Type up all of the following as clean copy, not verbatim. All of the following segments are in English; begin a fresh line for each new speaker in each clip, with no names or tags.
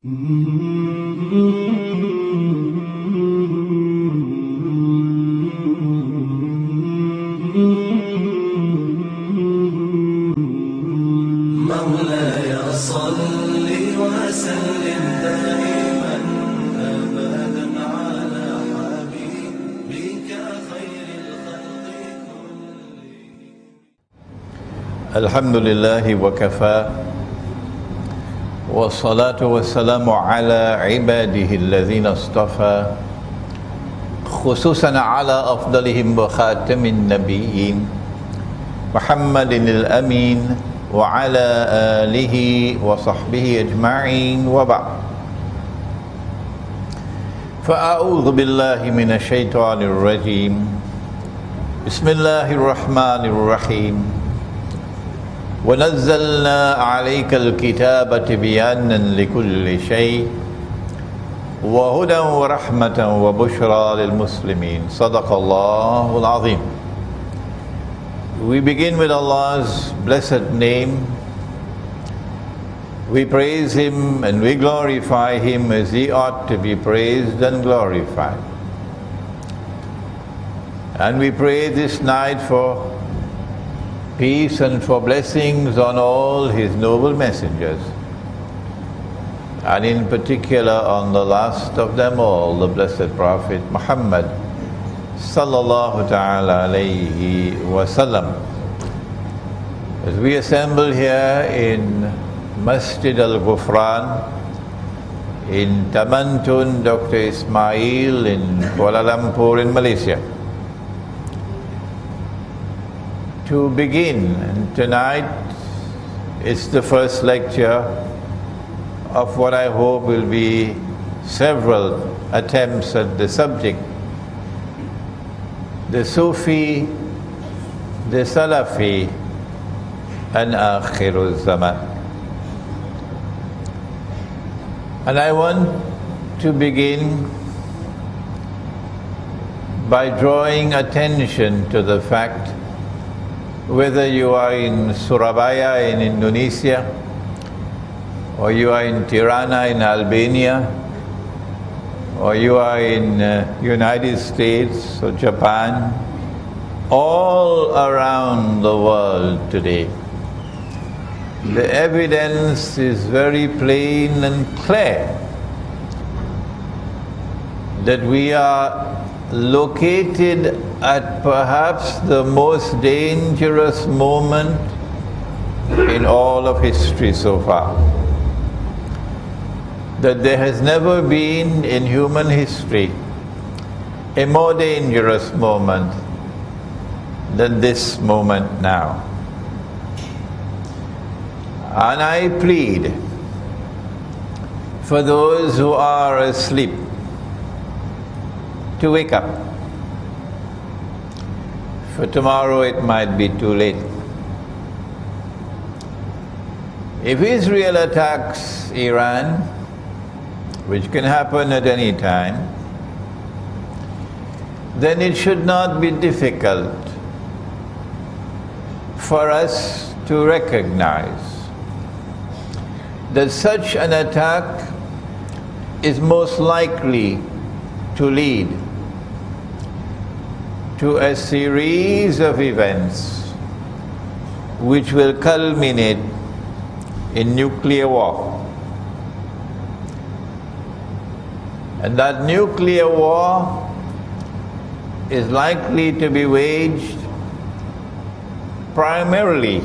مولاي صل وسلم دائما أبدا على حبيبك خير الخلق كلهم.
الحمد لله وكفى والصلاة والسلام على عباده الذين اصطفى خصوصا على أفضلهم وخاتم النبيين محمد الأمين وعلى آله وصحبه أجمعين وبعد. فأعوذ بالله من الشيطان الرجيم. بسم الله الرحمن الرحيم. ونزلنا عليك الكتاب تبيانا لكل شيء وهدى ورحمة وبشرى للمسلمين. صدق الله العظيم. We begin with Allah's blessed name. We praise Him and we glorify Him as He ought to be praised and glorified. And we pray this night for peace and for blessings on all His noble messengers, and in particular on the last of them all, the blessed Prophet Muhammad sallallahu ta'ala alayhi wasallam. As we assemble here in Masjid Al-Ghufran in Tamantun, Dr. Ismail in Kuala Lumpur in Malaysia, to begin, and tonight it's the first lecture of what I hope will be several attempts at the subject: the Sufi, the Salafi, and Aakherulzaman. And I want to begin by drawing attention to the fact, whether you are in Surabaya in Indonesia, or you are in Tirana in Albania, or you are in United States or Japan, all around the world today, the evidence is very plain and clear that we are located at perhaps the most dangerous moment in all of history so far. That there has never been in human history a more dangerous moment than this moment now. And I plead for those who are asleep to wake up. For tomorrow it might be too late. If Israel attacks Iran, which can happen at any time, then it should not be difficult for us to recognize that such an attack is most likely to lead to a series of events which will culminate in nuclear war. And that nuclear war is likely to be waged primarily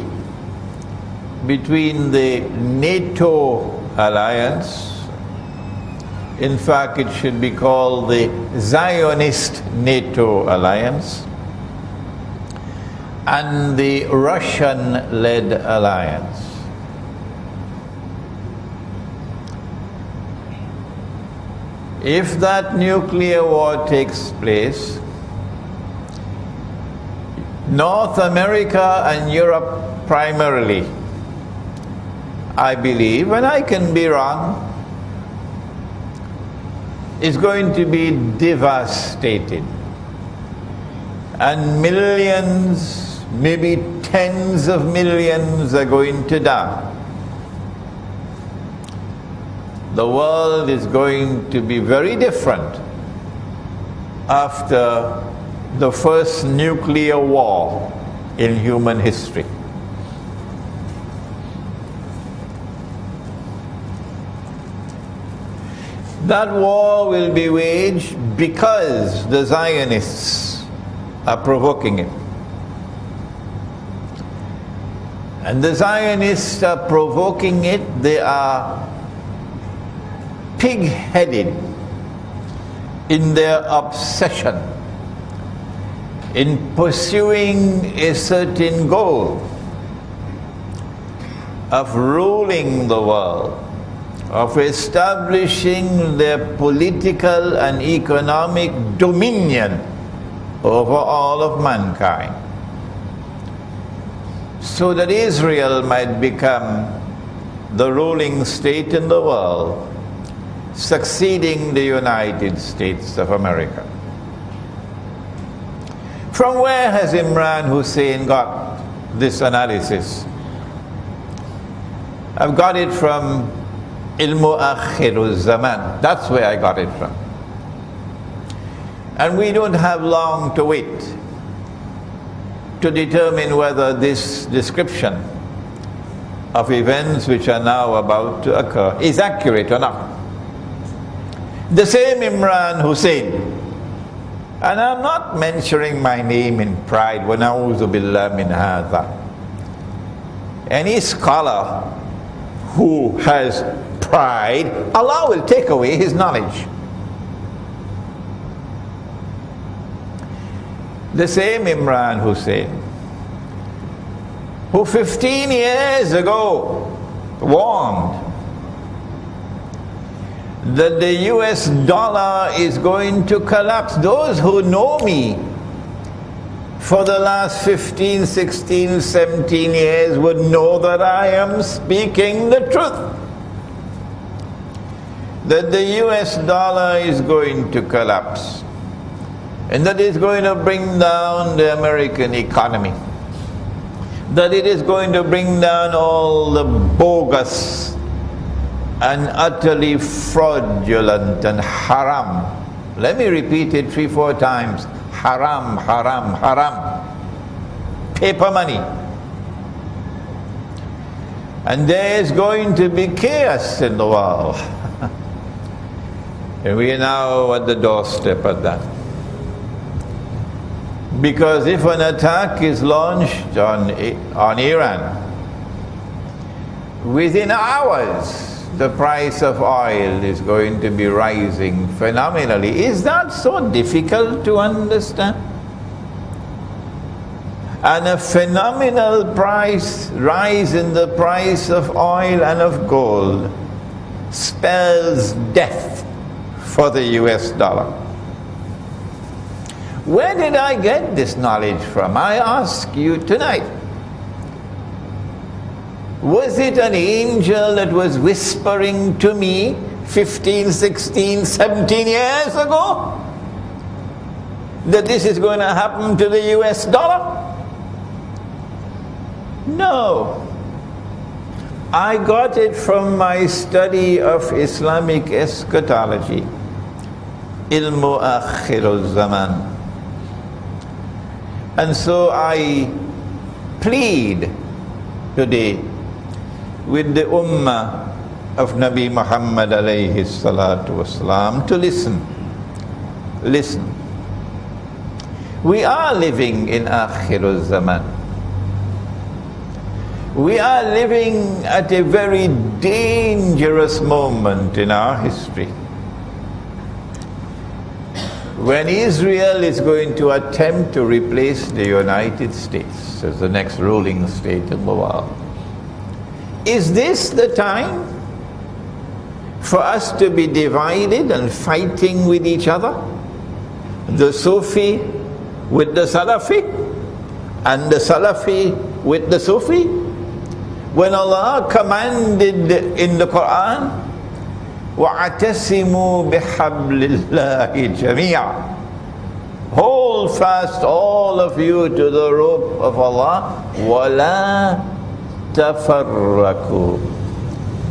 between the NATO alliance. In fact, it should be called the Zionist NATO alliance, and the Russian-led alliance. If that nuclear war takes place, North America and Europe primarily, I believe, and I can be wrong, is going to be devastated. And millions, maybe tens of millions are going to die. the world is going to be very different after the first nuclear war in human history. That war will be waged because the Zionists are provoking it. And the Zionists are provoking it, they are pig-headed in their obsession in pursuing a certain goal of ruling the world, of establishing their political and economic dominion over all of mankind, so that Israel might become the ruling state in the world, succeeding the United States of America. From where has Imran Hussein got this analysis? I've got it from Aakherulzaman. That's where I got it from. And we don't have long to wait to determine whether this description of events which are now about to occur is accurate or not. The same Imran Hussein, and I'm not mentioning my name in pride, wa na'udhu billah min hadha. Any scholar who has pride, Allah will take away his knowledge. The same Imran Hussein, who 15 years ago warned that the US dollar is going to collapse. Those who know me for the last 15, 16, 17 years would know that I am speaking the truth. That the US dollar is going to collapse, and that it's going to bring down the American economy, that it is going to bring down all the bogus and utterly fraudulent and haram. Let me repeat it 3-4 times. Haram, haram, haram. Paper money. And there is going to be chaos in the world. And we are now at the doorstep of that. Because if an attack is launched on Iran, within hours, the price of oil is going to be rising phenomenally. Is that so difficult to understand? And a phenomenal rise in the price of oil and of gold spells death for the US dollar. Where did I get this knowledge from? I ask you tonight. Was it an angel that was whispering to me 15, 16, 17 years ago that this is going to happen to the US dollar? No. I got it from my study of Islamic eschatology, ilmu Aakherulzaman. And so I plead today with the Ummah of Nabi Muhammad alayhi salatu wasalam to listen. Listen. We are living in Aakherulzaman. We are living at a very dangerous moment in our history, when Israel is going to attempt to replace the United States as the next ruling state in the world. Is this the time for us to be divided and fighting with each other? The Sufi with the Salafi, and the Salafi with the Sufi? When Allah commanded in the Qur'an, وَاعْتَصِمُوا بِحَبْلِ اللَّهِ جَمِيعًا, hold fast all of you to the rope of Allah, وَلَا تَفَرَّقُوا,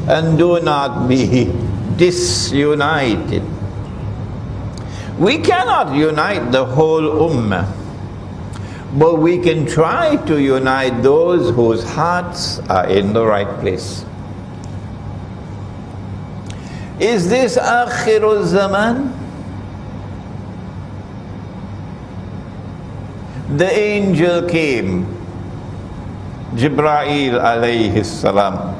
and do not be disunited. We cannot unite the whole Ummah, but we can try to unite those whose hearts are in the right place. Is this Aakherulzaman? The angel came, Jibreel alayhi salam,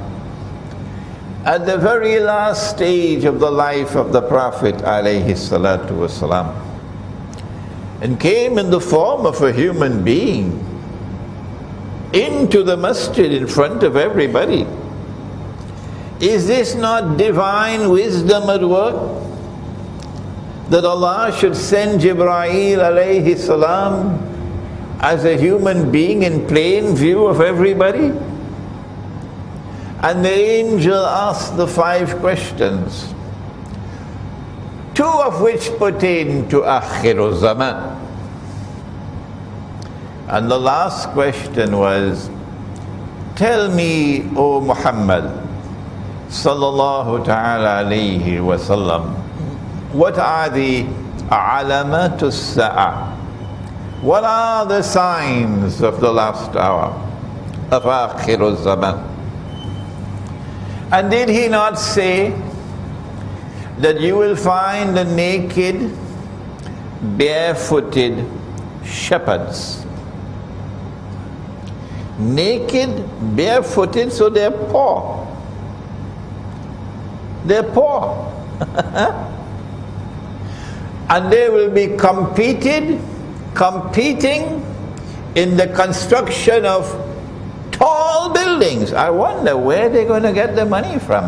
at the very last stage of the life of the Prophet alayhi salatu wasalam, and came in the form of a human being into the masjid in front of everybody. Is this not divine wisdom at work? That Allah should send Jibreel alayhi salam as a human being in plain view of everybody? And the angel asked the 5 questions, 2 of which pertain to Aakherulzaman. And the last question was, tell me, O Muhammad sallallahu ta'ala alayhi wa sallam, what are the alamatus sa'ah? What are the signs of the last hour of Aakherulzaman? And did he not say that you will find the naked, barefooted shepherds? Naked, barefooted, so they're poor. They're poor. And they will be competing in the construction of tall buildings. I wonder where they're going to get the money from.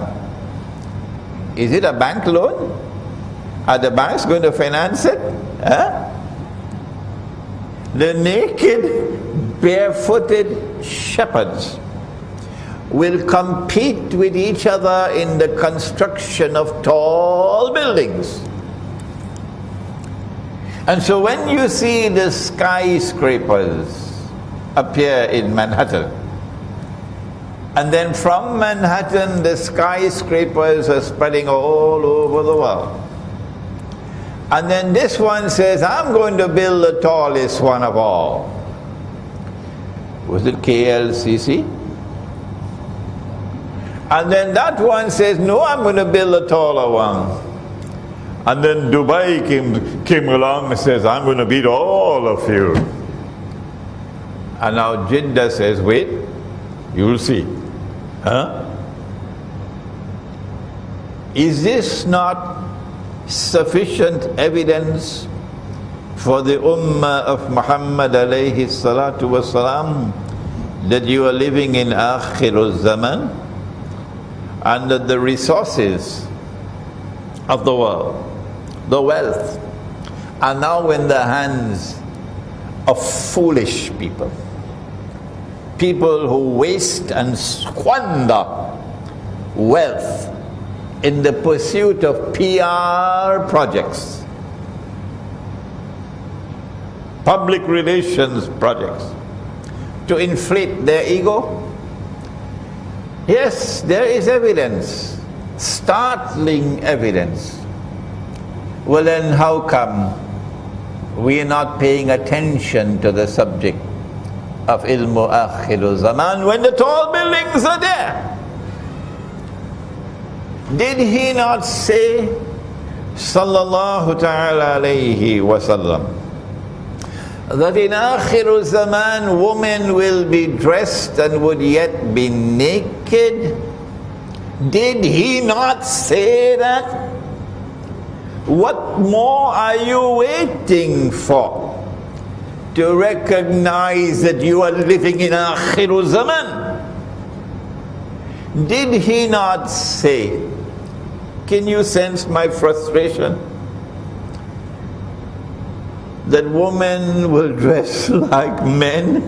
Is it a bank loan? Are the banks going to finance it? Huh? The naked, barefooted shepherds will compete with each other in the construction of tall buildings. And so when you see the skyscrapers appear in Manhattan, and then from Manhattan the skyscrapers are spreading all over the world, and then this one says, I'm going to build the tallest one of all. Was it KLCC? And then that one says, no, I'm going to build a taller one. And then Dubai came along and says, I'm going to beat all of you. And now Jeddah says, wait, you'll see. Huh? Is this not sufficient evidence for the Ummah of Muhammad alayhi salatu wasalam that you are living in Aakherulzaman, and that the resources of the world, the wealth, are now in the hands of foolish people? People who waste and squander wealth in the pursuit of PR projects, public relations projects, to inflate their ego. Yes, there is evidence, startling evidence. Well then, how come we are not paying attention to the subject of ilmu Aakherulzaman when the tall buildings are there? Did he not say, sallallahu ta'ala alayhi wa sallam, that in Aakherulzaman women will be dressed and would yet be naked? Did he not say that? What more are you waiting for to recognize that you are living in Aakherulzaman? Did he not say, can you sense my frustration? That women will dress like men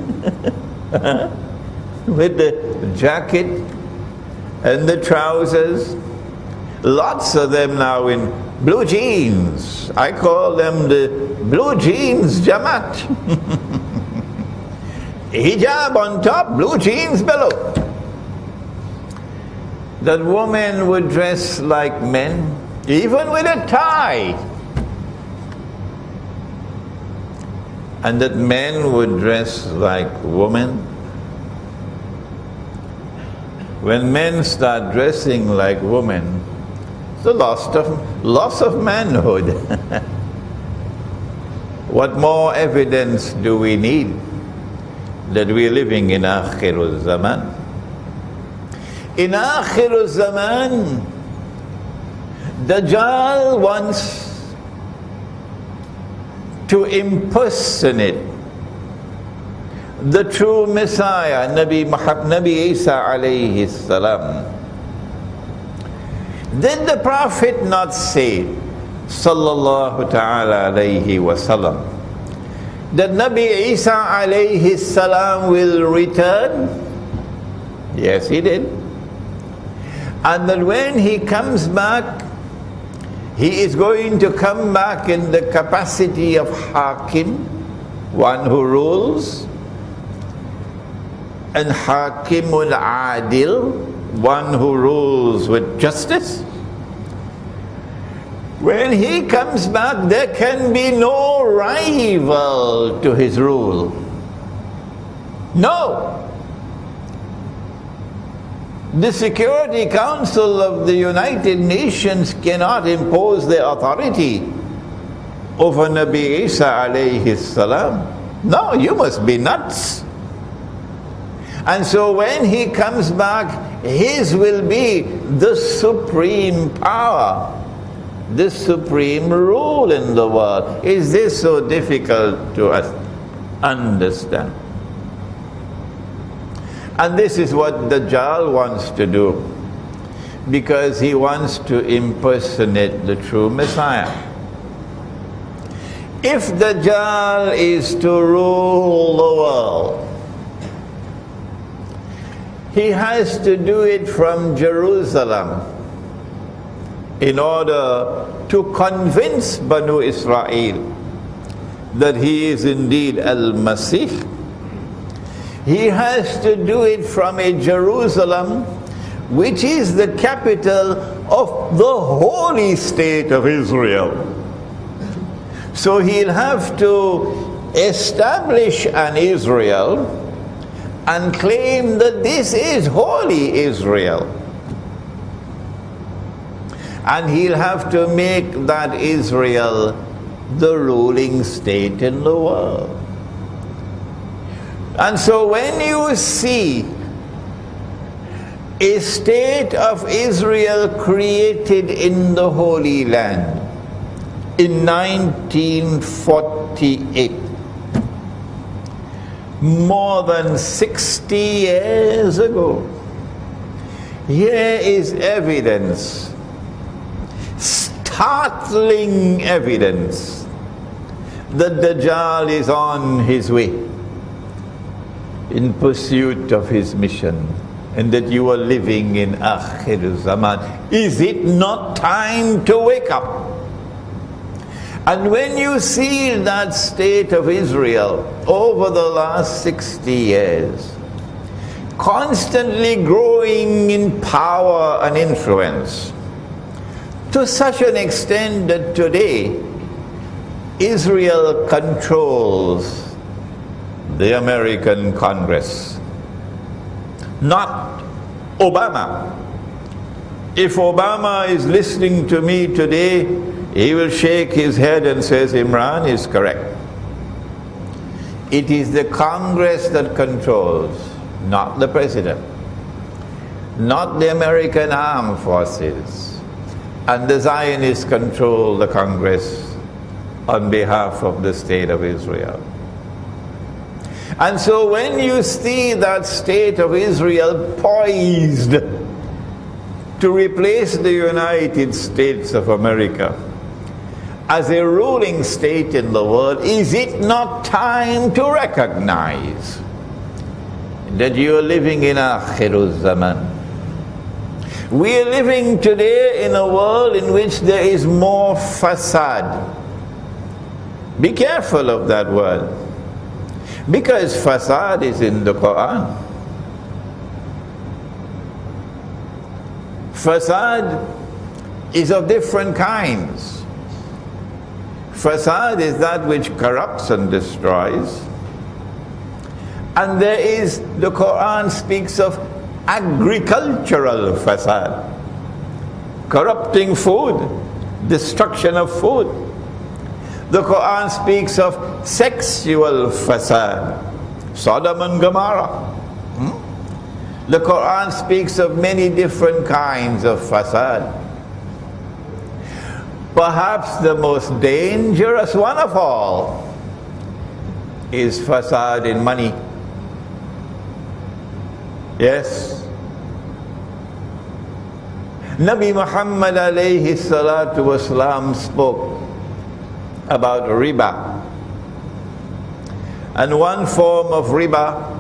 with the jacket and the trousers. Lots of them now in blue jeans. I call them the blue jeans Jamaat. Hijab on top, blue jeans below. that women would dress like men, even with a tie, and that men would dress like women. When men start dressing like women, it's the loss of manhood. What more evidence do we need that we're living in Aakherulzaman? In Aakherulzaman, Dajjal wants to impersonate the true Messiah, Nabi Isa alayhi salam. Did the Prophet not say, sallallahu ta'ala alayhi wasallam, that Nabi Isa alayhi salam will return? Yes, he did. And that when he comes back, he is going to come back in the capacity of Hakim, one who rules, and Hakimul Adil, one who rules with justice. When he comes back, there can be no rival to his rule. No. The Security Council of the United Nations cannot impose their authority over Nabi Isa alayhi salam. No, you must be nuts. And so when he comes back, his will be the supreme power, the supreme rule in the world. Is this so difficult to us understand? And this is what Dajjal wants to do, because he wants to impersonate the true Messiah. If Dajjal is to rule the world, he has to do it from Jerusalem in order to convince Banu Israel that he is indeed Al-Masih. He has to do it from a Jerusalem which is the capital of the holy state of Israel. So he'll have to establish an Israel and claim that this is holy Israel. And he'll have to make that Israel the ruling state in the world. And so when you see a state of Israel created in the Holy Land in 1948, more than 60 years ago, here is evidence, startling evidence, that Dajjal is on his way in pursuit of his mission, and that you are living in Aakherulzaman. Is it not time to wake up? And when you see that state of Israel over the last 60 years, constantly growing in power and influence, to such an extent that today Israel controls the American Congress, not Obama. If Obama is listening to me today, he will shake his head and says Imran is correct. It is the Congress that controls, not the President, not the American armed forces. And the Zionists control the Congress on behalf of the state of Israel. And so when you see that state of Israel poised to replace the United States of America as a ruling state in the world, is it not time to recognize that you are living in Aakherulzaman? We are living today in a world in which there is more fasad. Be careful of that word, because fasad is in the Qur'an. Fasad is of different kinds. Fasad is that which corrupts and destroys. And there is, the Quran speaks of agricultural fasad, corrupting food, destruction of food. The Quran speaks of sexual fasad, Sodom and Gomorrah. The Quran speaks of many different kinds of fasad. Perhaps the most dangerous one of all is fasad in money. Yes. Nabi Muhammad alayhi salatu wasalam spoke about riba. And one form of riba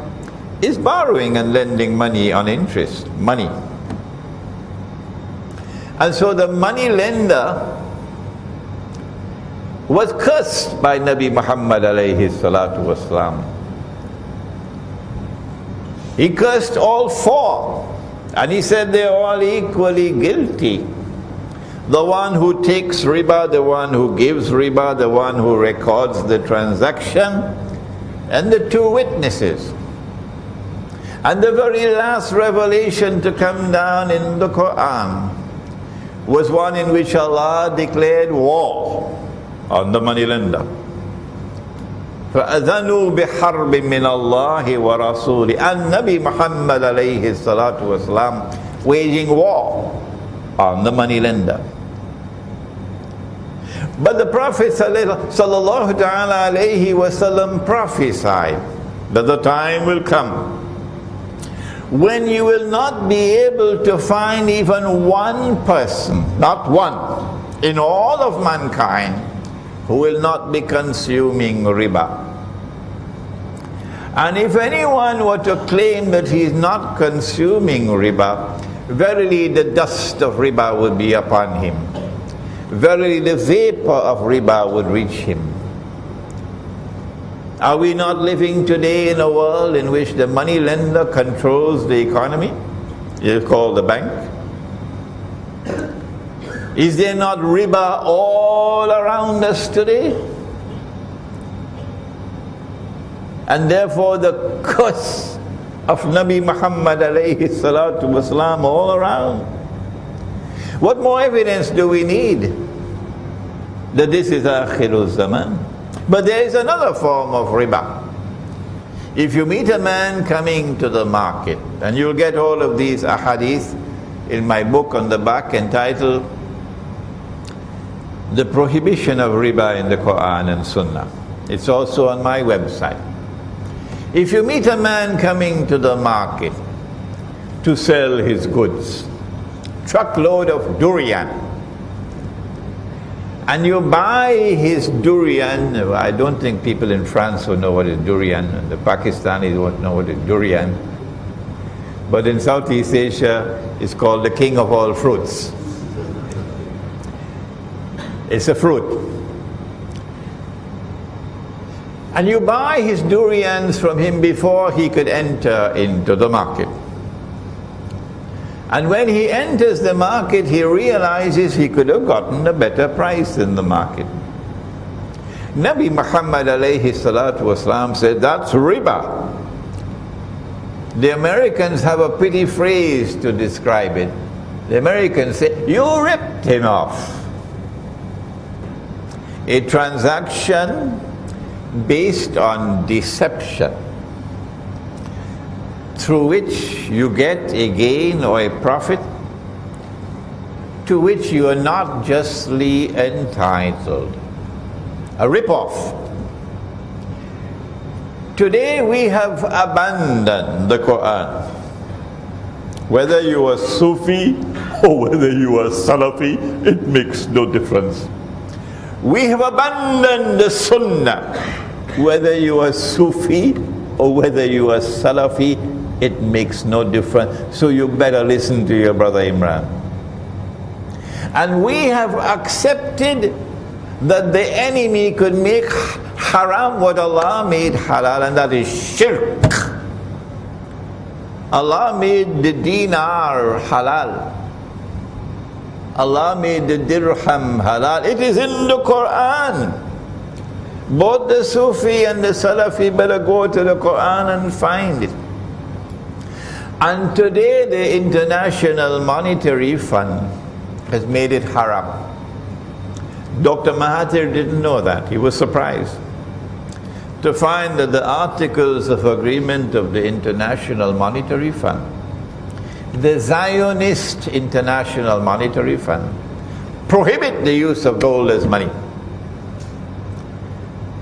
is borrowing and lending money on interest, money. And so the money lender was cursed by Nabi Muhammad alayhi salatu wasalam. He cursed all four, and he said they are all equally guilty. The one who takes riba, the one who gives riba, the one who records the transaction, and the two witnesses. And the very last revelation to come down in the Quran was one in which Allah declared war on the moneylender. فَأَذَنُوا بِحَرْبٍ مِّنَ اللَّهِ وَرَسُولِهِ. And Nabi Muhammad alayhi salatu wasalam waging war on the moneylender. But the Prophet sallallahu ta'ala alayhi wasallam prophesied that the time will come when you will not be able to find even one person, not one, in all of mankind, who will not be consuming riba. And if anyone were to claim that he is not consuming riba, verily the dust of riba would be upon him. Verily the vapor of riba would reach him. Are we not living today in a world in which the money lender controls the economy? It is called the bank. Is there not riba all around us today? And therefore the curse of Nabi Muhammad alayhi salatu wasalam all around. What more evidence do we need that this is Aakherulzaman? But there is another form of riba. If you meet a man coming to the market, and you'll get all of these ahadith in my book on the back entitled The Prohibition of Riba in the Quran and Sunnah. It's also on my website. If you meet a man coming to the market to sell his goods, truckload of durian, and you buy his durian, I don't think people in France will know what is durian, and the Pakistanis won't know what is durian, but in Southeast Asia it's called the king of all fruits. It's a fruit. And you buy his durians from him before he could enter into the market. And when he enters the market, he realizes he could have gotten a better price in the market. Nabi Muhammad alayhi salatu wasalam said, that's riba. The Americans have a pretty phrase to describe it. The Americans say, you ripped him off. A transaction based on deception, through which you get a gain or a profit to which you are not justly entitled. A rip-off. Today we have abandoned the Quran. Whether you are Sufi or whether you are Salafi, it makes no difference. We have abandoned the Sunnah. Whether you are Sufi or whether you are Salafi, it makes no difference. So you better listen to your brother Imran. And we have accepted that the enemy could make haram what Allah made halal, and that is shirk. Allah made the dinar halal. Allah made the dirham halal. It is in the Qur'an. Both the Sufi and the Salafi better go to the Qur'an and find it. And today the International Monetary Fund has made it haram. Dr. Mahathir didn't know that. He was surprised to find that the Articles of Agreement of the International Monetary Fund, the Zionist International Monetary Fund, prohibit the use of gold as money.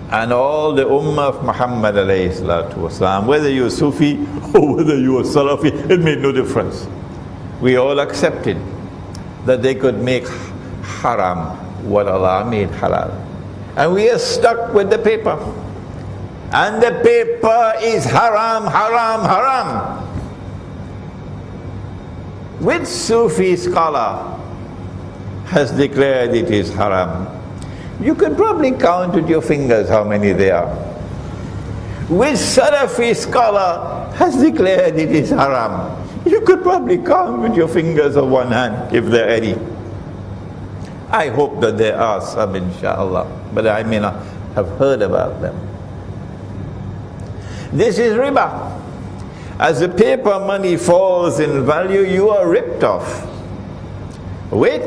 And all the Ummah of Muhammad ﷺ, whether you're Sufi or whether you're Salafi, it made no difference. We all accepted that they could make haram what Allah made halal. And we are stuck with the paper. And the paper is haram, haram, haram. Which Sufi scholar has declared it is haram? You could probably count with your fingers how many there are. Which Salafi scholar has declared it is haram? You could probably count with your fingers of one hand, if there are any. I hope that there are some, inshaAllah, but I may not have heard about them. This is riba. As the paper money falls in value, you are ripped off. Wait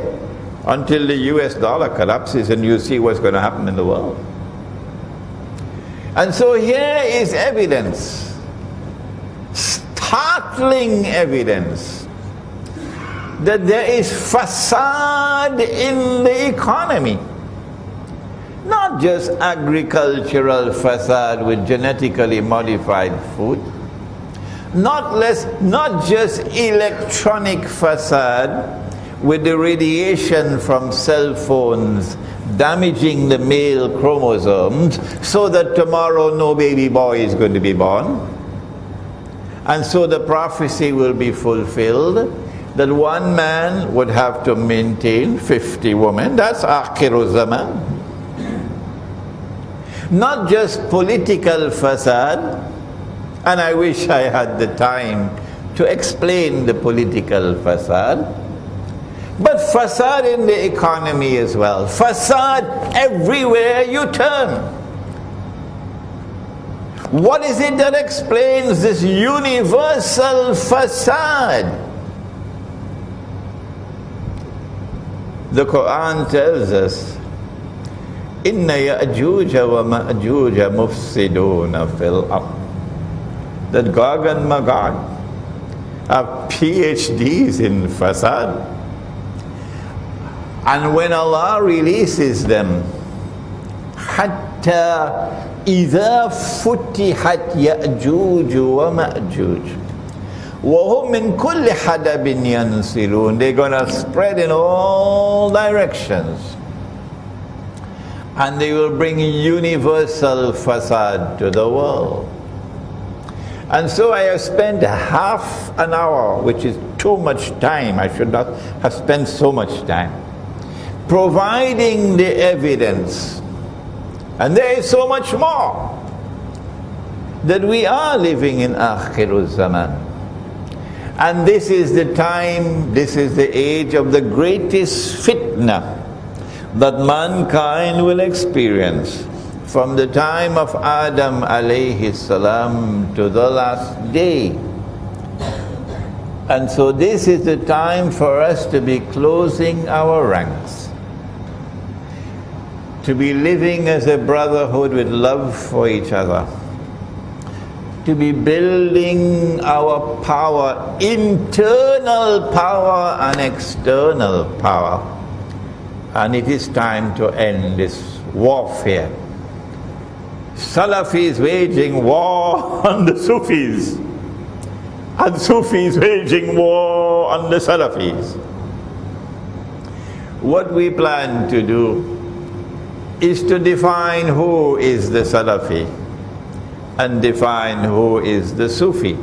until the US dollar collapses and you see what's going to happen in the world. And so here is evidence, startling evidence, that there is fasad in the economy. Not just agricultural fasad with genetically modified food, not just electronic fasad with the radiation from cell phones damaging the male chromosomes so that tomorrow no baby boy is going to be born. And so the prophecy will be fulfilled that one man would have to maintain 50 women. That's Aakherulzaman. Not just political fasad, and I wish I had the time to explain the political fasad, but fasad in the economy as well. Fasad everywhere you turn. What is it that explains this universal fasad? The Qur'an tells us, Inna Ya'juja wa Ma'juja mufsiduna fil ard. That Gog and Magog have PhDs in fasad. And when Allah releases them, Hatta idha futihat Ya'juj wa Ma'juj وَهُمْ مِنْ كُلِّ حَدَبٍ يَنْسِلُونَ. They're going to spread in all directions. And they will bring universal fasad to the world. And so I have spent half an hour, which is too much time. I should not have spent so much time, providing the evidence. And there is so much more, that we are living in Aakherulzaman. And this is the time, this is the age of the greatest fitna that mankind will experience from the time of Adam alayhi salam to the last day. And so this is the time for us to be closing our ranks, to be living as a brotherhood with love for each other, to be building our power, internal power and external power. And it is time to end this warfare. Salafis waging war on the Sufis, and Sufis waging war on the Salafis. What we plan to do is to define who is the Salafi and define who is the Sufi,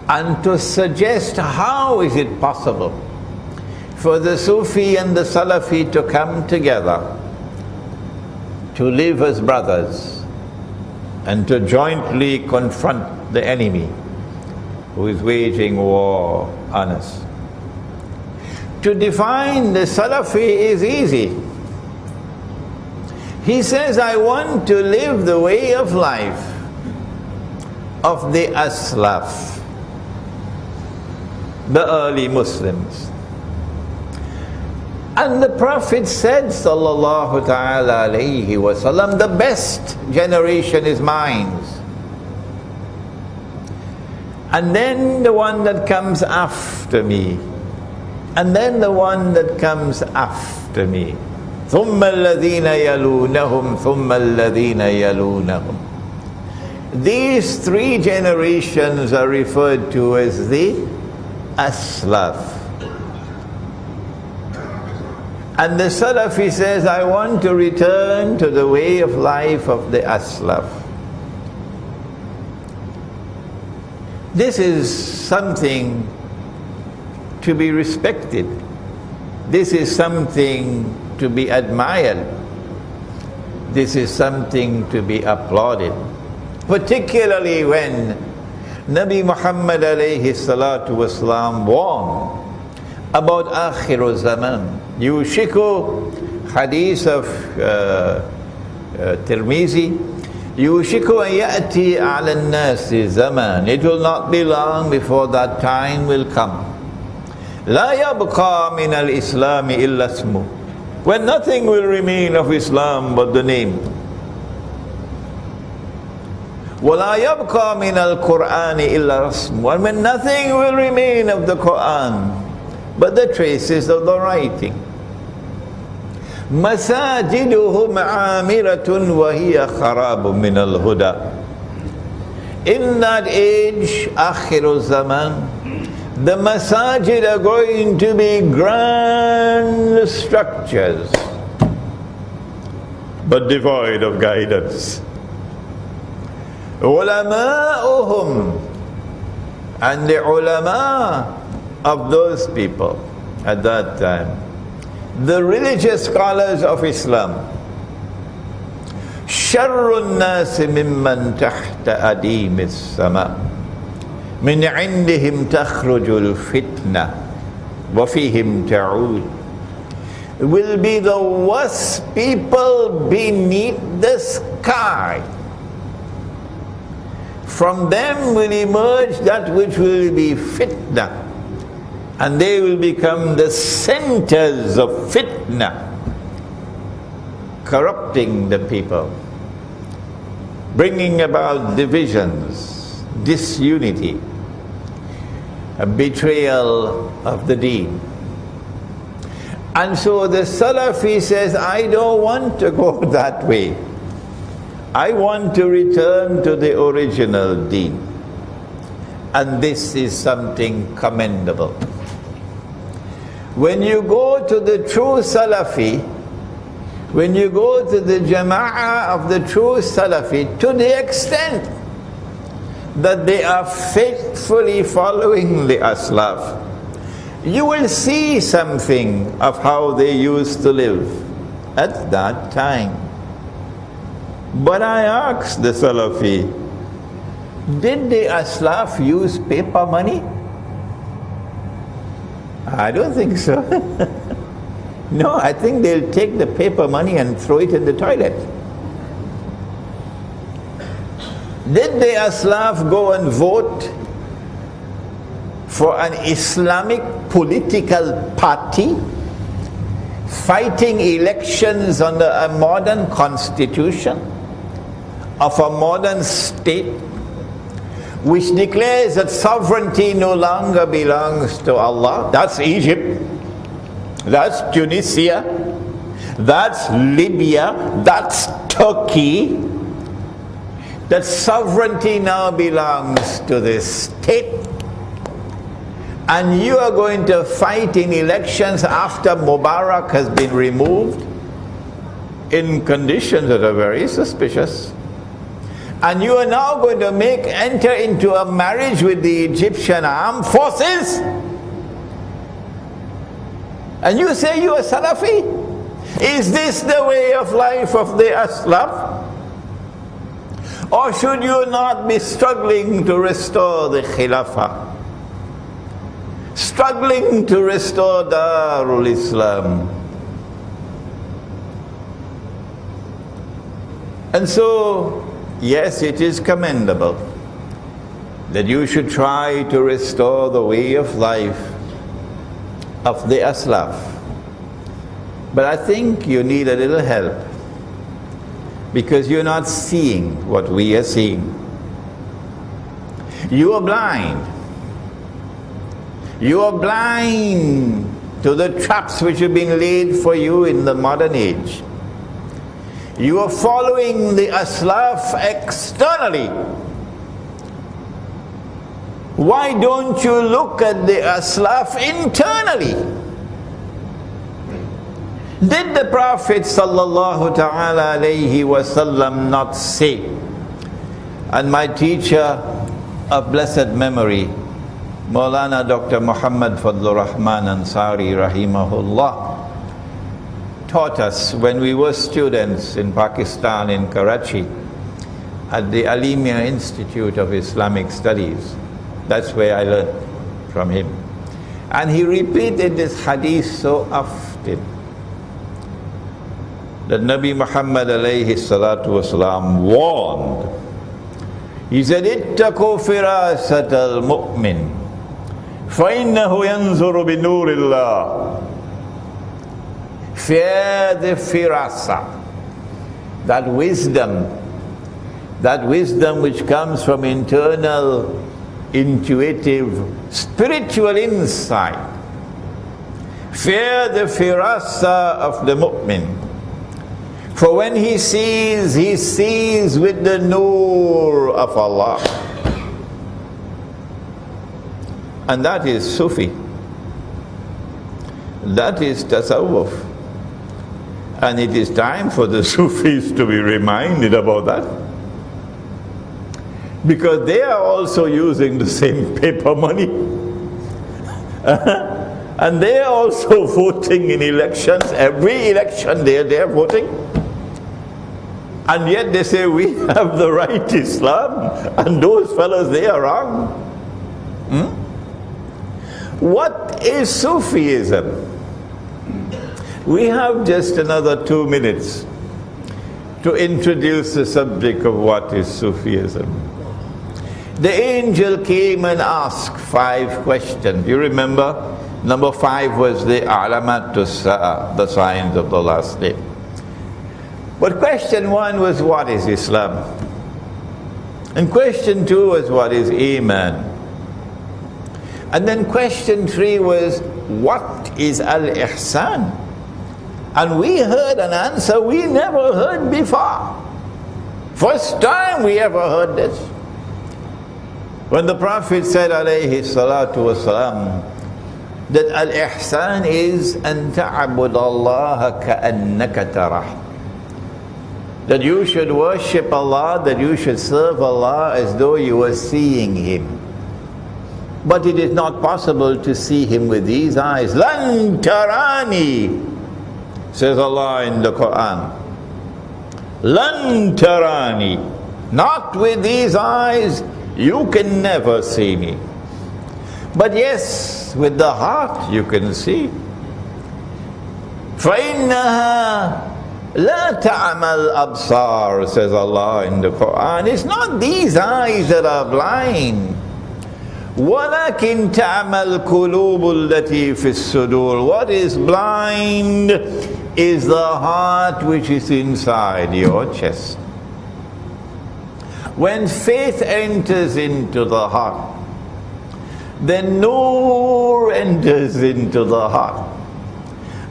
and to suggest how is it possible for the Sufi and the Salafi to come together, to live as brothers, and to jointly confront the enemy who is waging war on us. to define the Salafi is easy. He says, I want to live the way of life of the Aslaf, the early Muslims. And the Prophet said, sallallahu ta'ala alayhi wasallam, the best generation is mine. And then the one that comes after me. And then the one that comes after me. ثُمَّ الَّذِينَ يَلُونَهُمْ ثُمَّ الَّذِينَ يَلُونَهُمْ. These three generations are referred to as the Aslaf. And the Salafi says, I want to return to the way of life of the Aslaf. This is something to be respected. This is something to be admired. This is something to be applauded. Particularly when Nabi Muhammad alayhi salatu wasalam warned about Aakherulzaman. Yushiku, hadith of Tirmizi, Yushiku an ya'ti ala an-nasi zaman. It will not be long before that time will come. La yabqa min al-Islam illa ismu. When nothing will remain of Islam but the name. وَلَا يَبْقَى مِنَ الْقُرْآنِ إِلَّا رَسْمُ. And when nothing will remain of the Qur'an but the traces of the writing. مَسَاجِدُهُمْ عَامِرَةٌ وَهِيَ خَرَابٌ مِنَ الْهُدَى. In that age, Aakherulzaman, the masajid are going to be grand structures, but devoid of guidance. Ulama'uhum, and the ulama of those people at that time, the religious scholars of Islam, sharrun nasi mimman tahta adimis sama. من عندهم تخرج الفتنة وفيهم تعود. Will be the worst people beneath the sky. From them will emerge that which will be fitna, and they will become the centers of fitna, corrupting the people, bringing about divisions, disunity, a betrayal of the deen. And so the Salafi says, I don't want to go that way. I want to return to the original deen. And this is something commendable. When you go to the true Salafi, when you go to the Jama'ah of the true Salafi, to the extent that they are faithfully following the Aslaf, you will see something of how they used to live at that time. But I asked the Salafi, did the Aslaf use paper money? I don't think so. No, I think they'll take the paper money and throw it in the toilet. Did the Aslaf go and vote for an Islamic political party fighting elections under a modern constitution of a modern state which declares that sovereignty no longer belongs to Allah? That's Egypt, that's Tunisia, that's Libya, that's Turkey. That sovereignty now belongs to the state, and you are going to fight in elections after Mubarak has been removed in conditions that are very suspicious, and you are now going to enter into a marriage with the Egyptian armed forces, and you say you are Salafi? Is this the way of life of the Aslaf? Or should you not be struggling to restore the Khilafah? struggling to restore Darul Islam. And so, yes, it is commendable that you should try to restore the way of life of the Aslaf. But I think you need a little help, because you're not seeing what we are seeing. You are blind. You are blind to the traps which have been laid for you in the modern age. You are following the Aslaf externally. Why don't you look at the Aslaf internally? Did the Prophet sallallahu ta'ala alayhi wasallam not say, and my teacher of blessed memory, Maulana Dr. Muhammad Fadlur Rahman Ansari rahimahullah, taught us when we were students in Pakistan, in Karachi, at the Alimia Institute of Islamic Studies. That's where I learned from him. And he repeated this hadith so often, that Nabi Muhammad alayhi salatu wasalam warned. He said, "Ittaqu firasat al-mu'min, فَإِنَّهُ يَنْظُرُ بِنُورِ اللَّهِ." Fear the firasa, that wisdom which comes from internal, intuitive, spiritual insight. Fear the firasa of the mu'min. For when he sees with the nur of Allah. And that is Sufi. That is Tasawwuf. And it is time for the Sufis to be reminded about that. Because they are also using the same paper money. And they are also voting in elections. Every election they are voting. And yet they say we have the right Islam, and those fellows, they are wrong. What is Sufism? We have just another 2 minutes to introduce the subject of what is Sufism. The angel came and asked 5 questions. You remember? Number 5 was the Alamatus, the signs of the last day. But question 1 was, what is Islam? And question 2 was, what is Iman? And then question 3 was, what is Al-Ihsan? And we heard an answer we never heard before. First time we ever heard this. When the Prophet said, alayhi salatu wasalam, that Al-Ihsan is an ta'abud Allah ka'annaka tarah. That you should worship Allah, that you should serve Allah as though you were seeing Him. But it is not possible to see Him with these eyes. Lan tarani, says Allah in the Qur'an. Lan tarani, not with these eyes, you can never see me. But yes, with the heart you can see. فَإِنَّهَا لَا تَعْمَى الْأَبْصَارِ, says Allah in the Qur'an. It's not these eyes that are blind. وَلَكِنْ تَعْمَى الْقُلُوبُ الَّتِي فِي الصُّدُورِ. What is blind is the heart which is inside your chest. When faith enters into the heart, then nur enters into the heart.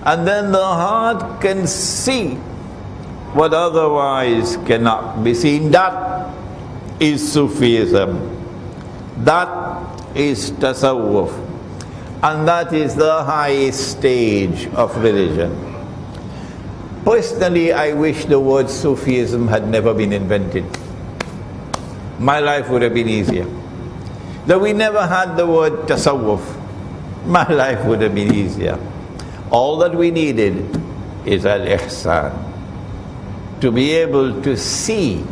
And then the heart can see what otherwise cannot be seen. That is Sufism. That is Tasawwuf. And that is the highest stage of religion. Personally, I wish the word Sufism had never been invented. My life would have been easier. That we never had the word Tasawwuf, my life would have been easier. All that we needed is Al-Ihsan. To be able to see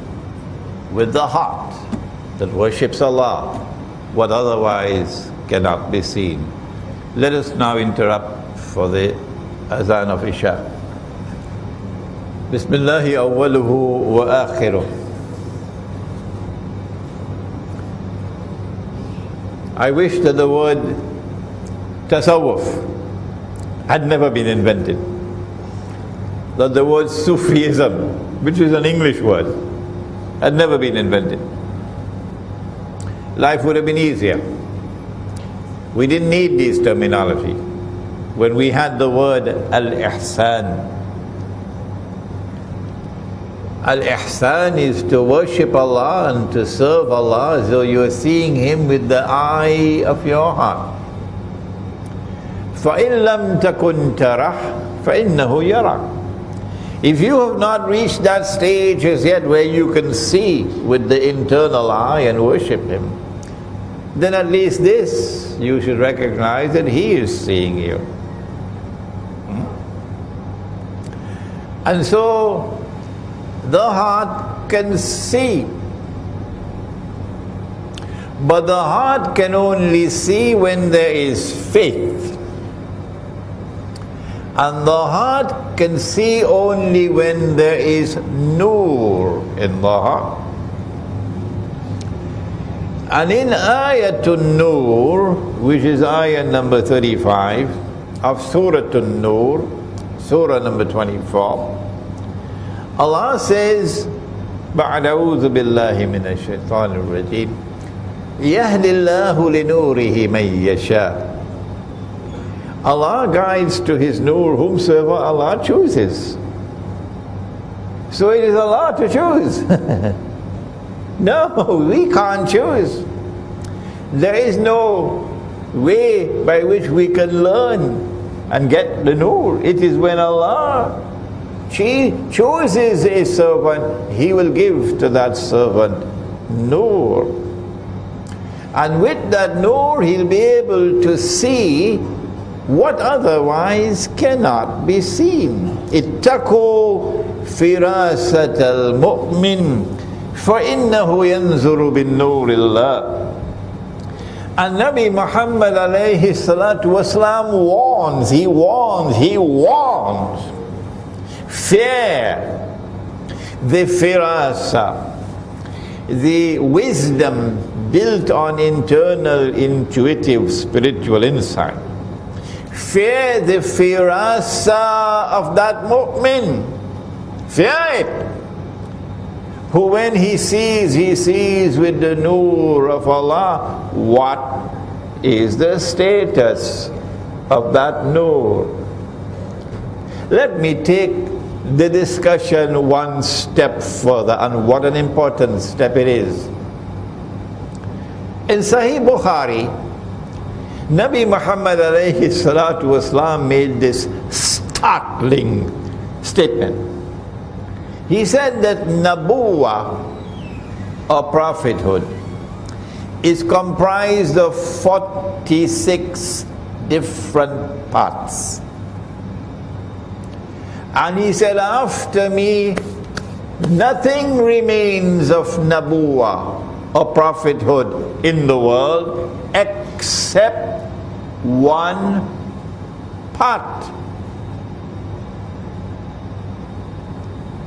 with the heart that worships Allah what otherwise cannot be seen. Let us now interrupt for the azan of Isha. Bismillahi awwaluhu wa akhiruh. I wish that the word tasawwuf had never been invented. That the word Sufism, which is an English word, had never been invented. Life would have been easier. We didn't need this terminology when we had the word al-ihsan. Al-ihsan is to worship Allah and to serve Allah as though you are seeing Him with the eye of your heart. فَإِن لَمْ تَكُنْ تَرَهُ فَإِنَّهُ يَرَكَ. If you have not reached that stage as yet where you can see with the internal eye and worship Him, then at least this you should recognize that He is seeing you. And so the heart can see, but the heart can only see when there is faith, and the heart can see only when there is nur in the heart. And in Ayatun Nur, which is ayah number 35 of Suratun Nur, surah number 24, Allah says, بعد أعوذ بالله من الشيطان الرجيم يهدي الله لنوره من يشاء. Allah guides to His nur whomsoever Allah chooses. So it is Allah to choose. No, we can't choose. There is no way by which we can learn and get the nur. It is when Allah chooses a servant, He will give to that servant nur. And with that nur, he'll be able to see what otherwise cannot be seen. Ittaqu firasat al-mu'min فَإِنَّهُ يَنْزُرُ بِالنُّورِ اللَّهِ. And Nabi Muhammad alayhi salatu wasalam warns, he warns. Fear, the firasa, the wisdom built on internal, intuitive, spiritual insight. Fear the firasa of that mu'min. Fear it. Who when he sees with the nur of Allah, what is the status of that nur? Let me take the discussion one step further, and what an important step it is. In Sahih Bukhari, Nabi Muhammad alayhi salatu wasalam made this startling statement. He said that Nabuwa, or prophethood, is comprised of 46 different parts. And he said, after me, nothing remains of Nabuwa, or prophethood in the world, except one part.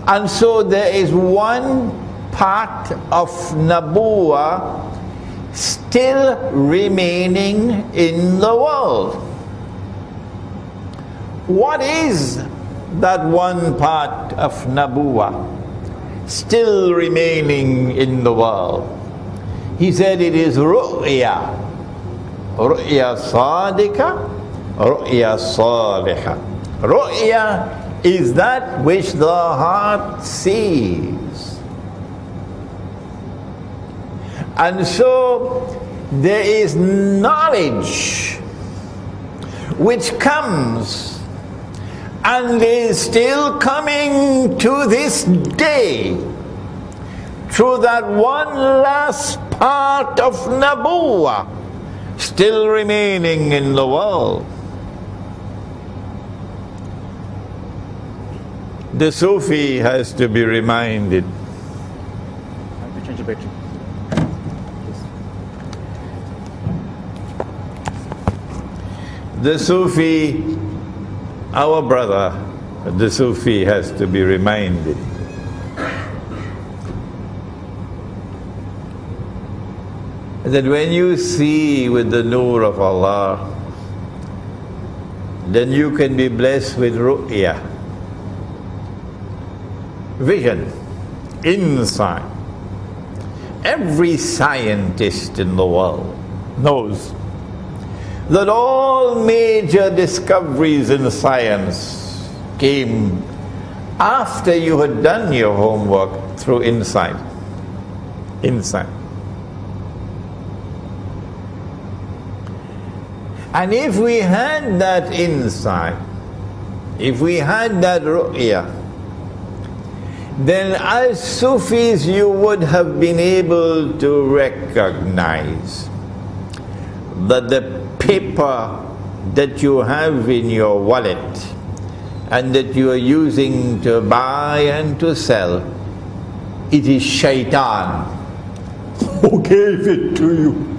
And so there is one part of Nabuwa still remaining in the world. What is that one part of Nabuwa still remaining in the world? He said it is ru'ya. Ru'ya sadika, ru'ya saliha. Ru'ya is that which the heart sees. And so there is knowledge which comes and is still coming to this day through that one last part of Nabuwa still remaining in the world. The Sufi has to be reminded.
I have to change the battery.
the Sufi, our brother, the Sufi has to be reminded that when you see with the nur of Allah, then you can be blessed with ru'ya, vision, insight. Every scientist in the world knows that all major discoveries in science came after you had done your homework through insight. Insight. And if we had that insight, if we had that ru'ya, then as Sufis you would have been able to recognize that the paper that you have in your wallet and that you are using to buy and to sell, it is shaitan who gave it to you.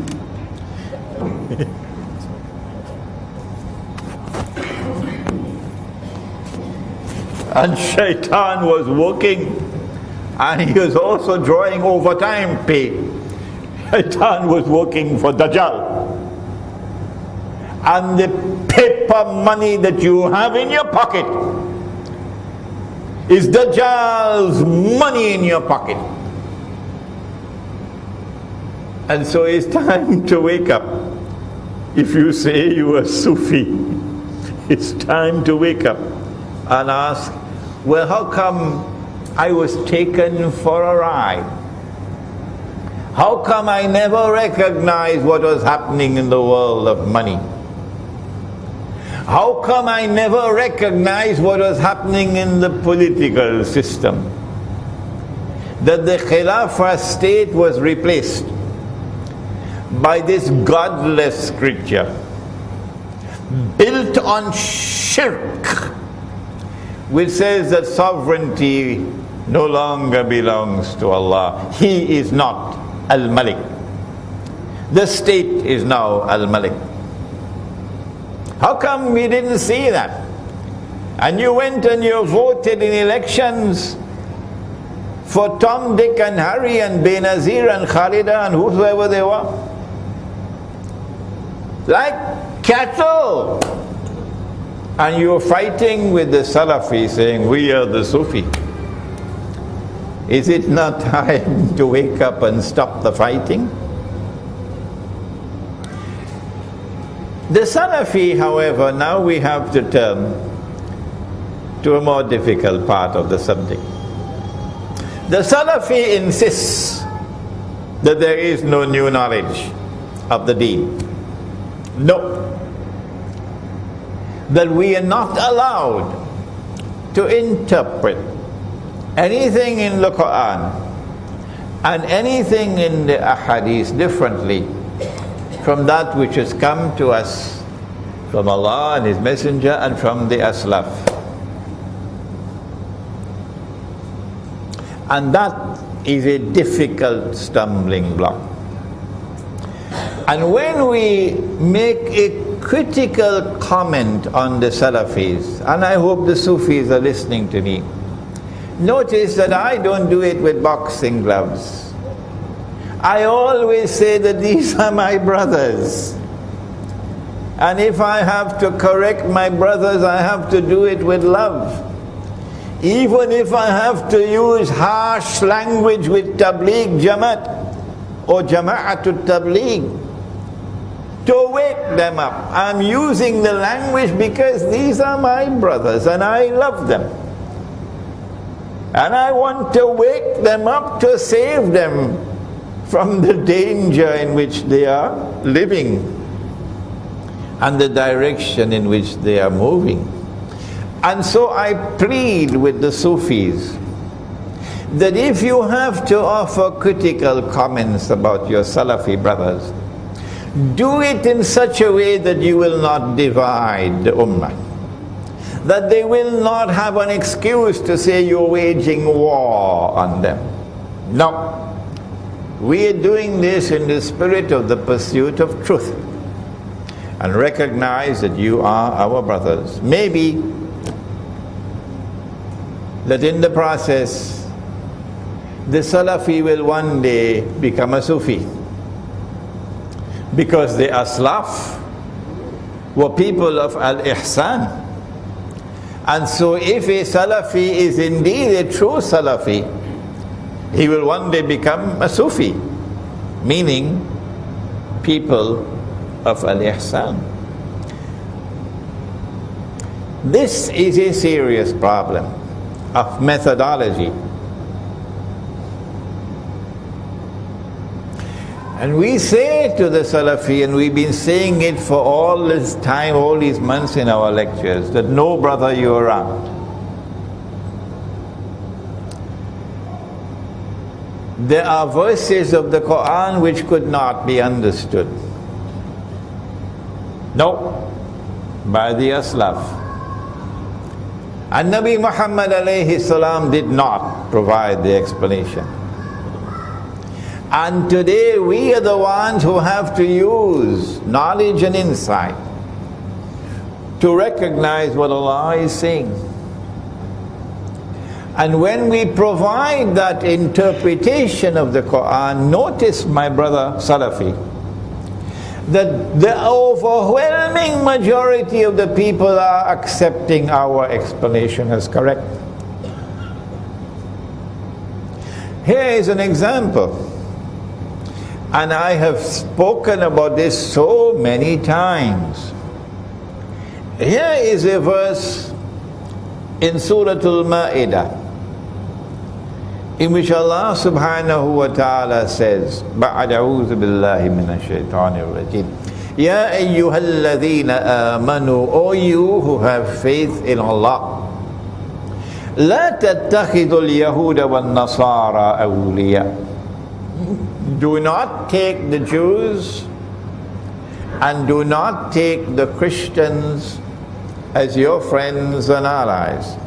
And shaitan was working, and he was also drawing overtime pay. Shaitan was working for Dajjal. And the paper money that you have in your pocket is Dajjal's money in your pocket. And so it's time to wake up. If you say you are Sufi, it's time to wake up and ask, well, how come I was taken for a ride? How come I never recognized what was happening in the world of money? How come I never recognized what was happening in the political system? That the Khilafah state was replaced by this godless creature built on shirk, which says that sovereignty no longer belongs to Allah. He is not Al-Malik. The state is now Al-Malik. How come we didn't see that? And you went and you voted in elections for Tom, Dick and Harry and Benazir and Khalida and whoever they were, like cattle. And you're fighting with the Salafi saying, we are the Sufi. Is it not time to wake up and stop the fighting? The Salafi, however, now we have to turn to a more difficult part of the subject. The Salafi insists that there is no new knowledge of the deen. No. That we are not allowed to interpret anything in the Qur'an and anything in the Ahadith differently from that which has come to us from Allah and His Messenger and from the Aslaf. And that is a difficult stumbling block. And when we make a critical comment on the Salafis, and I hope the Sufis are listening to me, notice that I don't do it with boxing gloves. I always say that these are my brothers. And if I have to correct my brothers, I have to do it with love. Even if I have to use harsh language with Tabligh Jamaat or Jama'atul Tabligh to wake them up, I'm using the language because these are my brothers and I love them. And I want to wake them up to save them from the danger in which they are living and the direction in which they are moving. And so I plead with the Sufis that if you have to offer critical comments about your Salafi brothers, do it in such a way that you will not divide the Ummah, that they will not have an excuse to say you're waging war on them. No. We are doing this in the spirit of the pursuit of truth. and recognize that you are our brothers. Maybe that in the process, the Salafi will one day become a Sufi, because the Aslaf were people of Al-Ihsan. And so if a Salafi is indeed a true Salafi, he will one day become a Sufi, meaning people of Al-Ihsan. This is a serious problem of methodology. And we say to the Salafi, and we've been saying it for all this time, all these months in our lectures, that no brother, you're wrong. There are verses of the Qur'an which could not be understood. No, by the Aslaf. And Nabi Muhammad alayhi salam did not provide the explanation. And today we are the ones who have to use knowledge and insight to recognize what Allah is saying. And when we provide that interpretation of the Qur'an, notice, my brother Salafi, that the overwhelming majority of the people are accepting our explanation as correct. Here is an example. And I have spoken about this so many times. Here is a verse in Surah Al-Ma'idah, in which Allah subhanahu wa ta'ala says, بَعْدَ أَعُوذُ بِاللَّهِ مِنَ الشَّيْطَانِ الرَّجِيمِ يَا أَيُّهَا الَّذِينَ آمَنُوا, O you who have faith in Allah, لَا تَتَّخِذُوا الْيَهُودَ وَالنَّصَارَى أَوْلِيَاءَ. Do not take the Jews and do not take the Christians as your friends and allies.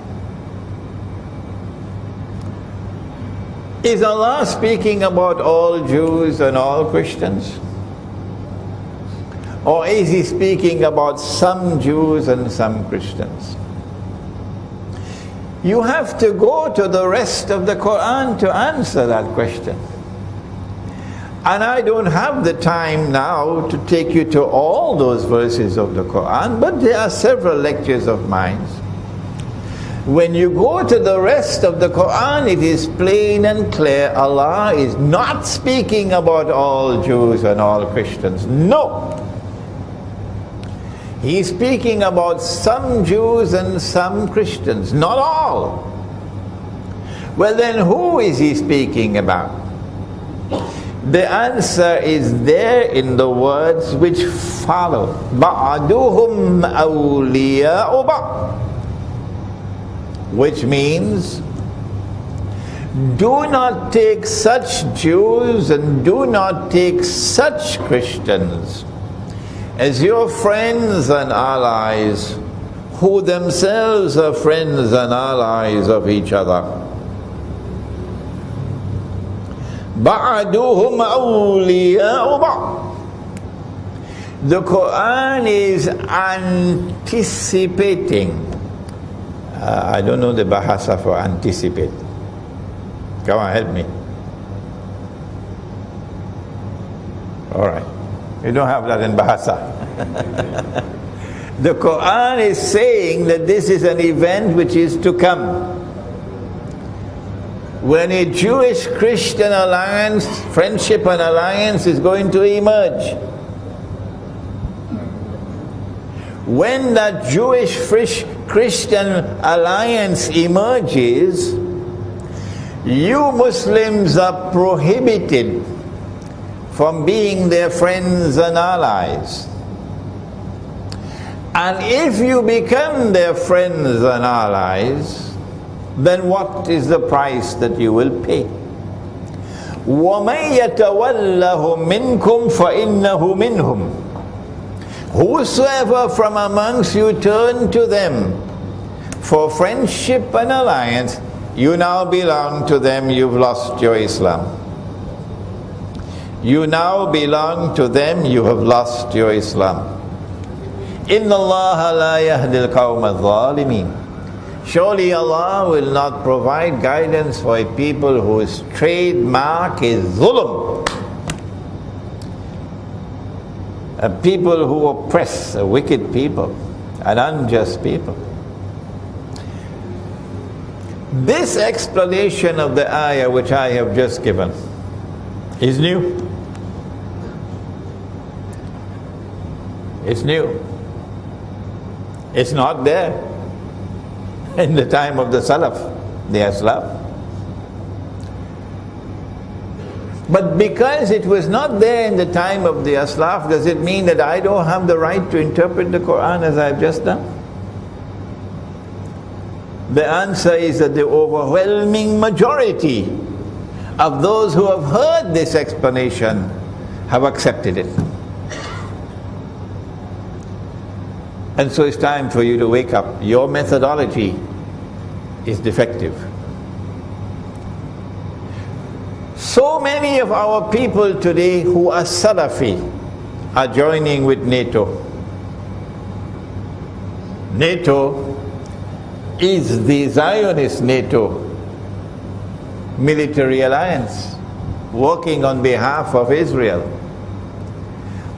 Is Allah speaking about all Jews and all Christians? Or is He speaking about some Jews and some Christians? You have to go to the rest of the Qur'an to answer that question. And I don't have the time now to take you to all those verses of the Qur'an, but there are several lectures of mine. When you go to the rest of the Qur'an, it is plain and clear, Allah is not speaking about all Jews and all Christians. No! He's speaking about some Jews and some Christians, not all. Well then, who is He speaking about? The answer is there in the words which follow. بَعْدُهُمْ أَوْلِيَاءُ بَعْضٍ, which means, do not take such Jews and do not take such Christians as your friends and allies, who themselves are friends and allies of each other. بَعْدُهُمْ أَوْلِيَاءُ بَعْضٍ. The Qur'an is anticipating. I don't know the bahasa for anticipate. Come on, help me. Alright. You don't have that in bahasa. The Qur'an is saying that this is an event which is to come. When a Jewish-Christian alliance, friendship and alliance is going to emerge. When that Jewish-Christian alliance emerges, you Muslims are prohibited from being their friends and allies. And if you become their friends and allies, then what is the price that you will pay? وَمَن يَتَوَلَّهُم مِّنكُمْ فَإِنَّهُ مِنْهُمْ. Whosoever from amongst you turn to them for friendship and alliance, you now belong to them, you've lost your Islam. You now belong to them, you have lost your Islam. Inna Allah la yahdi al-qawm al-zalimin. Surely Allah will not provide guidance for a people whose trademark is zulm. A people who oppress, a wicked people, an unjust people. This explanation of the ayah which I have just given is new. It's new. It's not there in the time of the Salaf, the Aslaf. But because it was not there in the time of the Aslaf, does it mean that I don't have the right to interpret the Qur'an as I've just done? The answer is that the overwhelming majority of those who have heard this explanation have accepted it. And so it's time for you to wake up. Your methodology is defective. So many of our people today who are Salafi are joining with NATO. NATO is the Zionist NATO military alliance, working on behalf of Israel,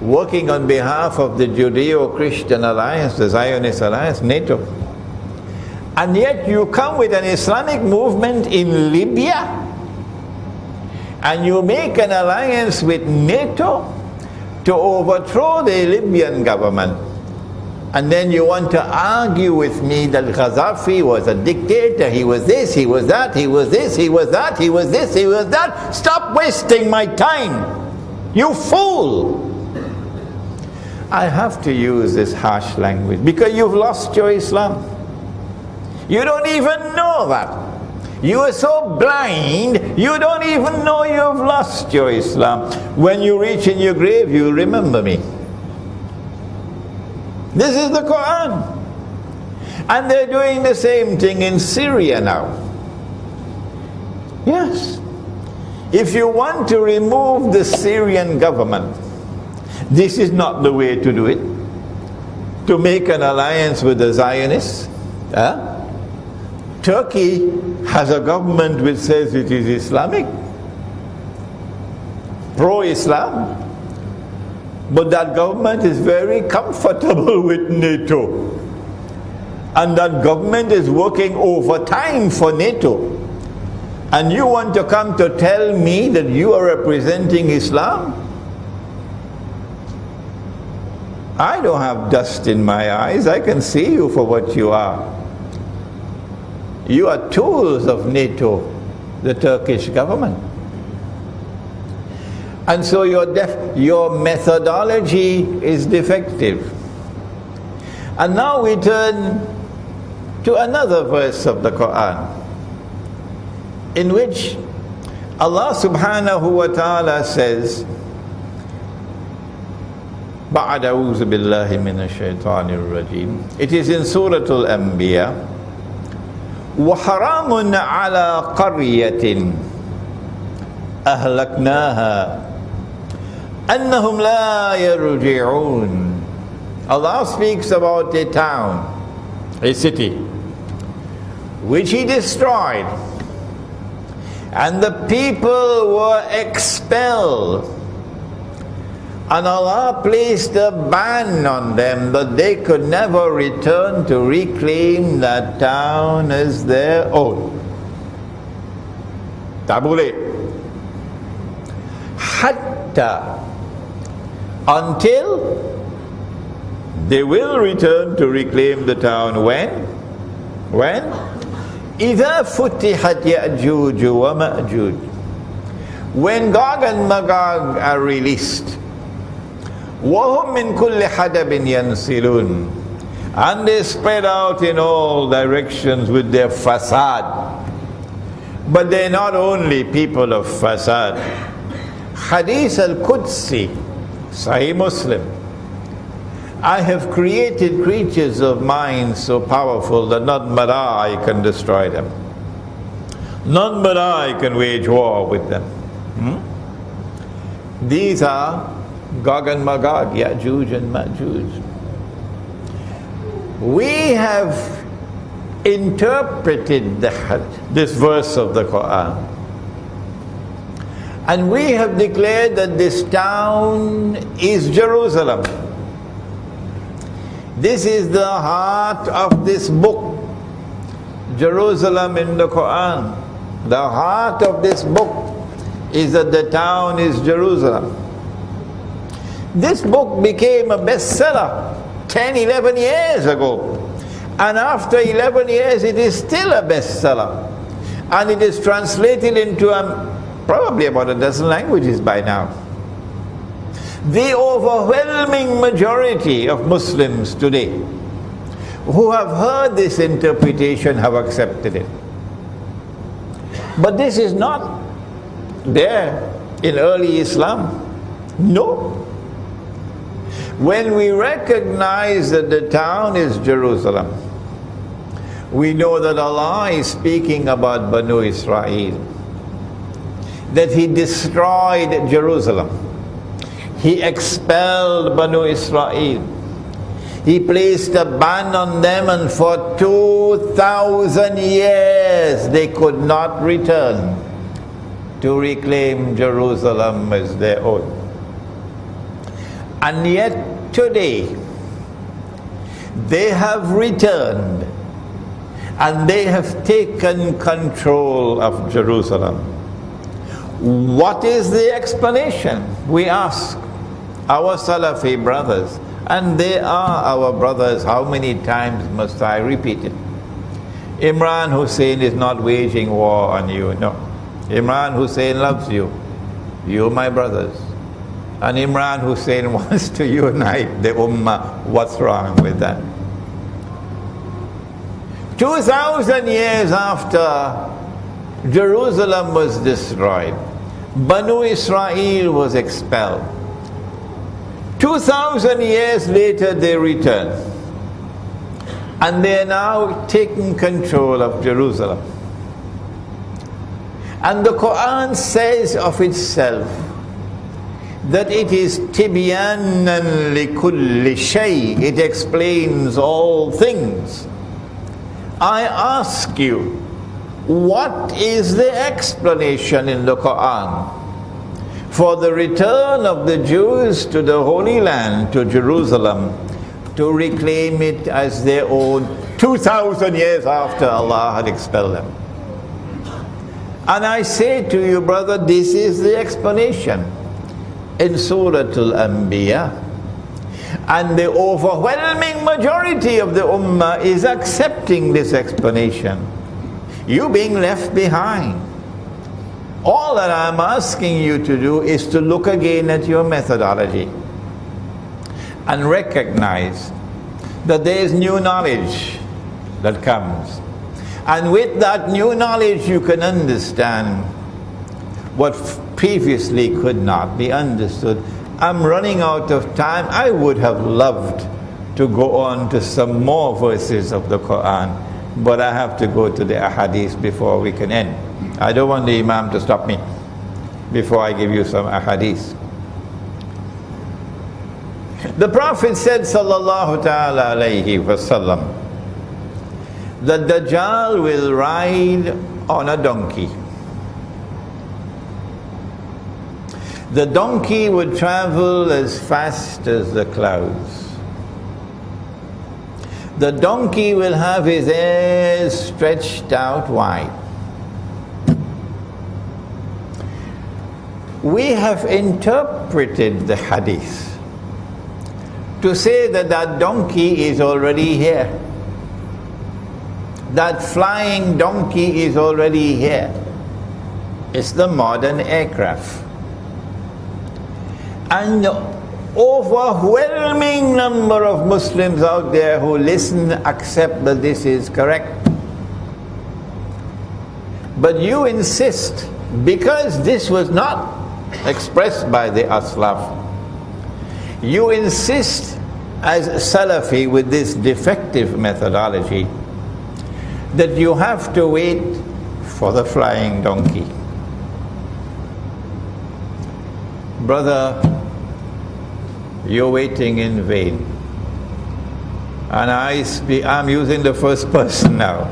working on behalf of the Judeo-Christian alliance, the Zionist alliance, NATO. And yet you come with an Islamic movement in Libya and you make an alliance with NATO to overthrow the Libyan government. And then you want to argue with me that Gaddafi was a dictator, he was this, he was that, he was this, he was that, he was this, he was that. Stop wasting my time, you fool! I have to use this harsh language because you've lost your Islam. You don't even know that. You are so blind, you don't even know you've lost your Islam. When you reach in your grave, you remember me. This is the Qur'an. And they're doing the same thing in Syria now. Yes. If you want to remove the Syrian government, this is not the way to do it. To make an alliance with the Zionists. Turkey has a government which says it is Islamic, pro-Islam. But that government is very comfortable with NATO. And that government is working overtime for NATO. And you want to come to tell me that you are representing Islam? I don't have dust in my eyes. I can see you for what you are. You are tools of NATO, the Turkish government. And so your methodology is defective. And now we turn to another verse of the Qur'an, in which Allah subhanahu wa ta'ala says, بعد أعوذ بالله من الشيطان الرجيم. It is in Surah Al-Anbiya. وحرام على قرية أهلكناها أنهم لا يرجعون. Allah speaks about a town, a city, which He destroyed, and the people were expelled, and Allah placed a ban on them that they could never return to reclaim that town as their own. Tabule. Hatta, until they will return to reclaim the town. When? When? إِذَا فُتِحَتْ يَأْجُوجُ وَمَأْجُوجُ. When Gog and Magog are released. وَهُمْ مِنْ كُلِّ حَدَبٍ يَنْسِلُونَ. And they spread out in all directions with their fasad. But they're not only people of fasad. Hadith al-Qudsi, Sahih Muslim. I have created creatures of mine so powerful that none but I can destroy them. None but I can wage war with them. These are Gog and Magog, Ya'juj and Ma'juj. We have interpreted this verse of the Qur'an, and we have declared that this town is Jerusalem. This is the heart of this book, Jerusalem in the Qur'an. The heart of this book is that the town is Jerusalem. This book became a bestseller 10, 11 years ago. And after 11 years, it is still a bestseller. And it is translated into probably about a dozen languages by now. The overwhelming majority of Muslims today who have heard this interpretation have accepted it. But this is not there in early Islam. No. When we recognize that the town is Jerusalem, we know that Allah is speaking about Banu Israel, that He destroyed Jerusalem. He expelled Banu Israel. He placed a ban on them, and for 2,000 years they could not return to reclaim Jerusalem as their own. And yet today they have returned and they have taken control of Jerusalem. What is the explanation? We ask our Salafi brothers, and they are our brothers. How many times must I repeat it? Imran Hussein is not waging war on you, no. Imran Hussein loves you. You, my brothers. And Imran Hussein wants to unite the Ummah. What's wrong with that? 2,000 years after Jerusalem was destroyed, Banu Israel was expelled. 2,000 years later they returned. And they are now taking control of Jerusalem. And the Qur'an says of itself that it is tibyanan likulli shay. It explains all things. I ask you, what is the explanation in the Qur'an for the return of the Jews to the Holy Land, to Jerusalem, to reclaim it as their own 2,000 years after Allah had expelled them? And I say to you, brother, this is the explanation in Surah Al-Anbiya. And the overwhelming majority of the Ummah is accepting this explanation. You being left behind. All that I'm asking you to do is to look again at your methodology and recognize that there is new knowledge that comes. And with that new knowledge you can understand what previously could not be understood. I'm running out of time. I would have loved to go on to some more verses of the Qur'an, but I have to go to the ahadith before we can end. I don't want the Imam to stop me before I give you some ahadith. The Prophet said, sallallahu ta'ala alayhi wasallam, that Dajjal will ride on a donkey. The donkey would travel as fast as the clouds. The donkey will have his ears stretched out wide. We have interpreted the hadith to say that that donkey is already here. That flying donkey is already here. It's the modern aircraft. And the overwhelming number of Muslims out there who listen accept that this is correct. But you insist, because this was not expressed by the Aslaf, you insist as Salafi with this defective methodology that you have to wait for the flying donkey. Brother, you're waiting in vain. And I'm using the first person now.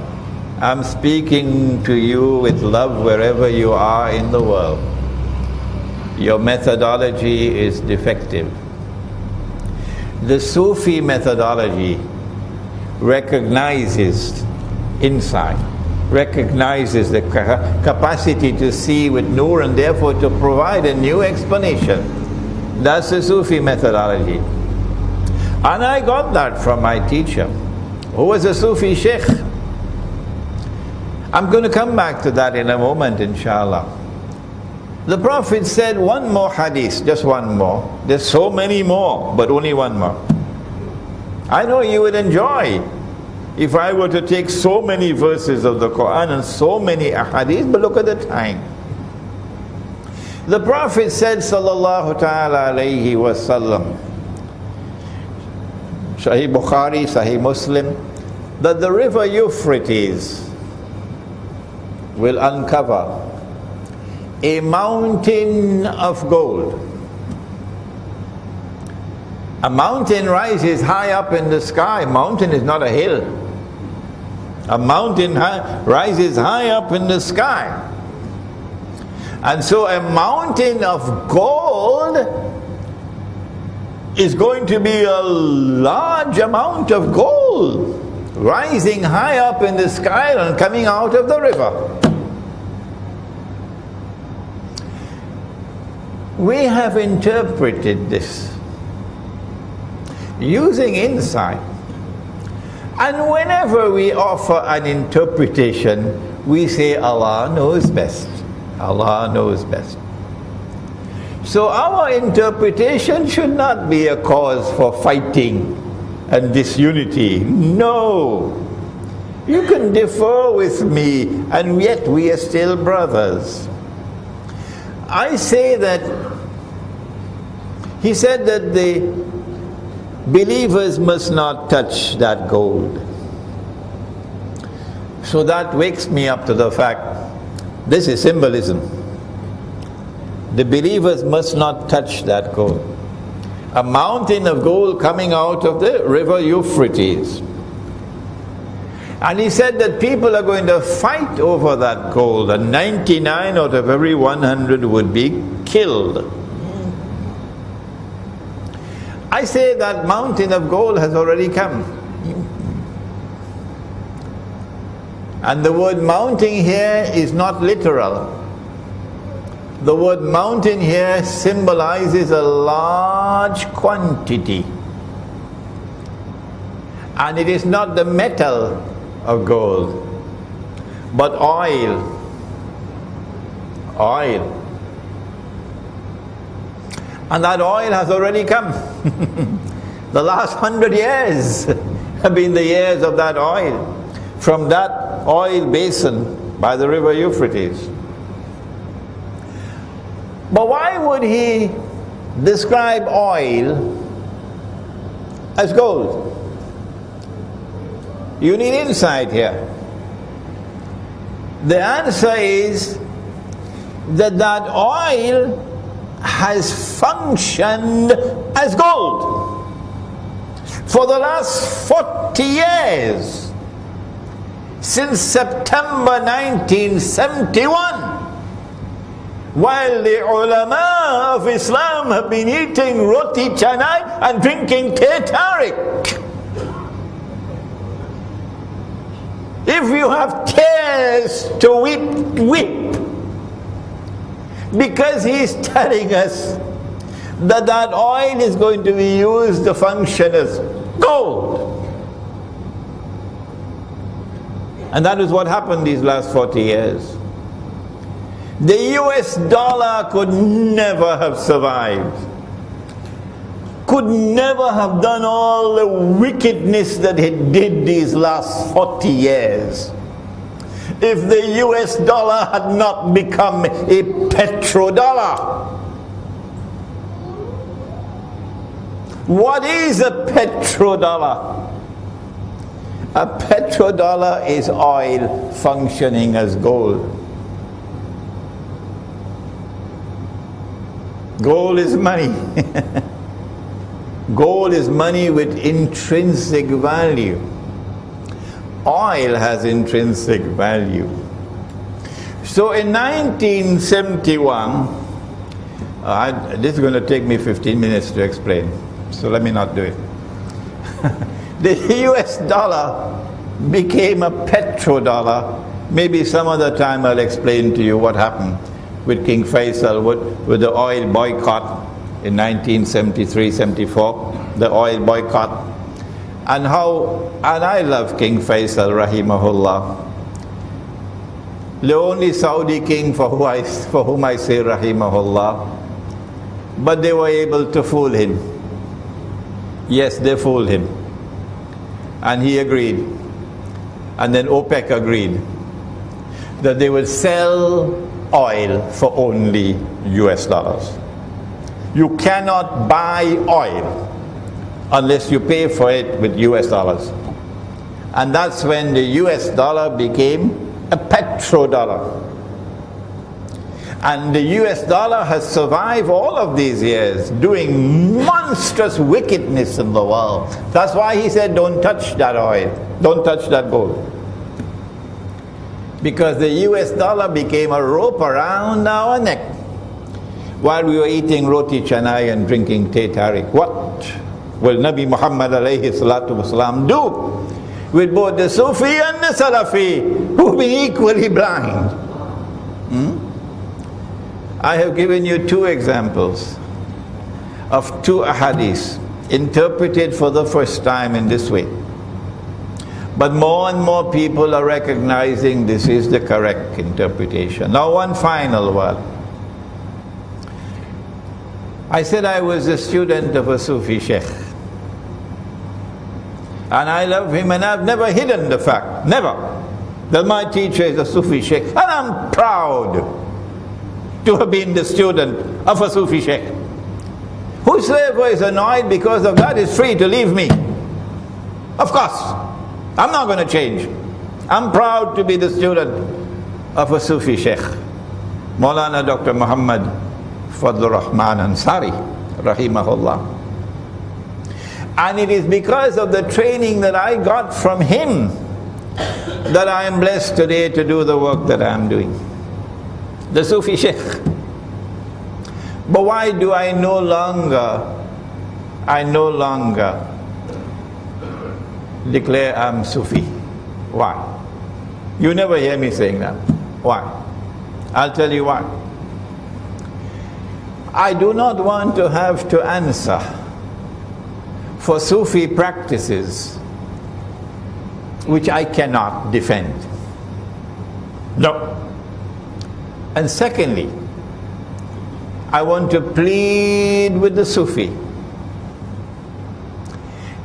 I'm speaking to you with love wherever you are in the world. Your methodology is defective. The Sufi methodology recognizes insight, recognizes the capacity to see with nur and therefore to provide a new explanation. That's the Sufi methodology. And I got that from my teacher, who was a Sufi sheikh. I'm going to come back to that in a moment, inshallah. The Prophet said one more hadith, just one more. There's so many more, but only one more. I know you would enjoy if I were to take so many verses of the Qur'an and so many ahadith, but look at the time. The Prophet said, sallallahu ta'ala alayhi wa sallam, Sahih Bukhari, Sahih Muslim, that the river Euphrates will uncover a mountain of gold. A mountain rises high up in the sky. Mountain is not a hill. A mountain rises high up in the sky. And so a mountain of gold is going to be a large amount of gold rising high up in the sky and coming out of the river. We have interpreted this using insight. And whenever we offer an interpretation, we say Allah knows best. Allah knows best. So our interpretation should not be a cause for fighting and disunity. No. You can differ with me, and yet we are still brothers. I say that he said that the believers must not touch that gold. So that wakes me up to the fact, this is symbolism. The believers must not touch that gold. A mountain of gold coming out of the river Euphrates. And he said that people are going to fight over that gold, and 99 out of every 100 would be killed. I say that mountain of gold has already come. And the word mountain here is not literal. The word mountain here symbolizes a large quantity. And it is not the metal of gold, but oil. Oil. And that oil has already come. The last 100 years have been the years of that oil, from that oil basin by the river Euphrates. But why would he describe oil as gold? You need insight here. The answer is that that oil has functioned as gold for the last 40 years, since September 1971, while the ulama of Islam have been eating roti canai and drinking teh tarik. If you have tears to weep, weep. Because he's telling us that that oil is going to be used to function as gold. And that is what happened these last 40 years. The US dollar could never have survived, could never have done all the wickedness that it did these last 40 years if the US dollar had not become a petrodollar. What is a petrodollar? A petrodollar is oil functioning as gold. Gold is money. Gold is money with intrinsic value. Oil has intrinsic value. So in 1971, this is going to take me 15 minutes to explain, so let me not do it. The US dollar became a petrodollar. Maybe some other time I'll explain to you what happened with King Faisal, with the oil boycott in 1973-74, the oil boycott. And I love King Faisal, rahimahullah. The only Saudi king for whom I say rahimahullah. But they were able to fool him. Yes, they fooled him. And he agreed. And then OPEC agreed that they would sell oil for only US dollars. You cannot buy oil unless you pay for it with US dollars. And that's when the US dollar became a petrodollar. And the US dollar has survived all of these years doing monstrous wickedness in the world. That's why he said, don't touch that oil, don't touch that gold. Because the US dollar became a rope around our neck while we were eating roti canai and drinking teh tarik. What will Nabi Muhammad alayhi salatu wasalam do with both the Sufi and the Salafi who've been equally blind? I have given you two examples of two ahadith interpreted for the first time in this way. But more and more people are recognizing this is the correct interpretation. Now one final word. I said I was a student of a Sufi sheikh. And I love him, and I've never hidden the fact, never, that my teacher is a Sufi sheikh. And I'm proud to have been the student of a Sufi sheikh. Whosoever is annoyed because of that is free to leave me. Of course, I'm not going to change. I'm proud to be the student of a Sufi sheikh, Maulana Dr. Muhammad Fadlur Rahman Ansari, rahimahullah. And it is because of the training that I got from him that I am blessed today to do the work that I am doing. The Sufi sheikh. But why do I no longer declare I'm Sufi? Why? You never hear me saying that. Why? I'll tell you why. I do not want to have to answer for Sufi practices which I cannot defend. No. And secondly, I want to plead with the Sufi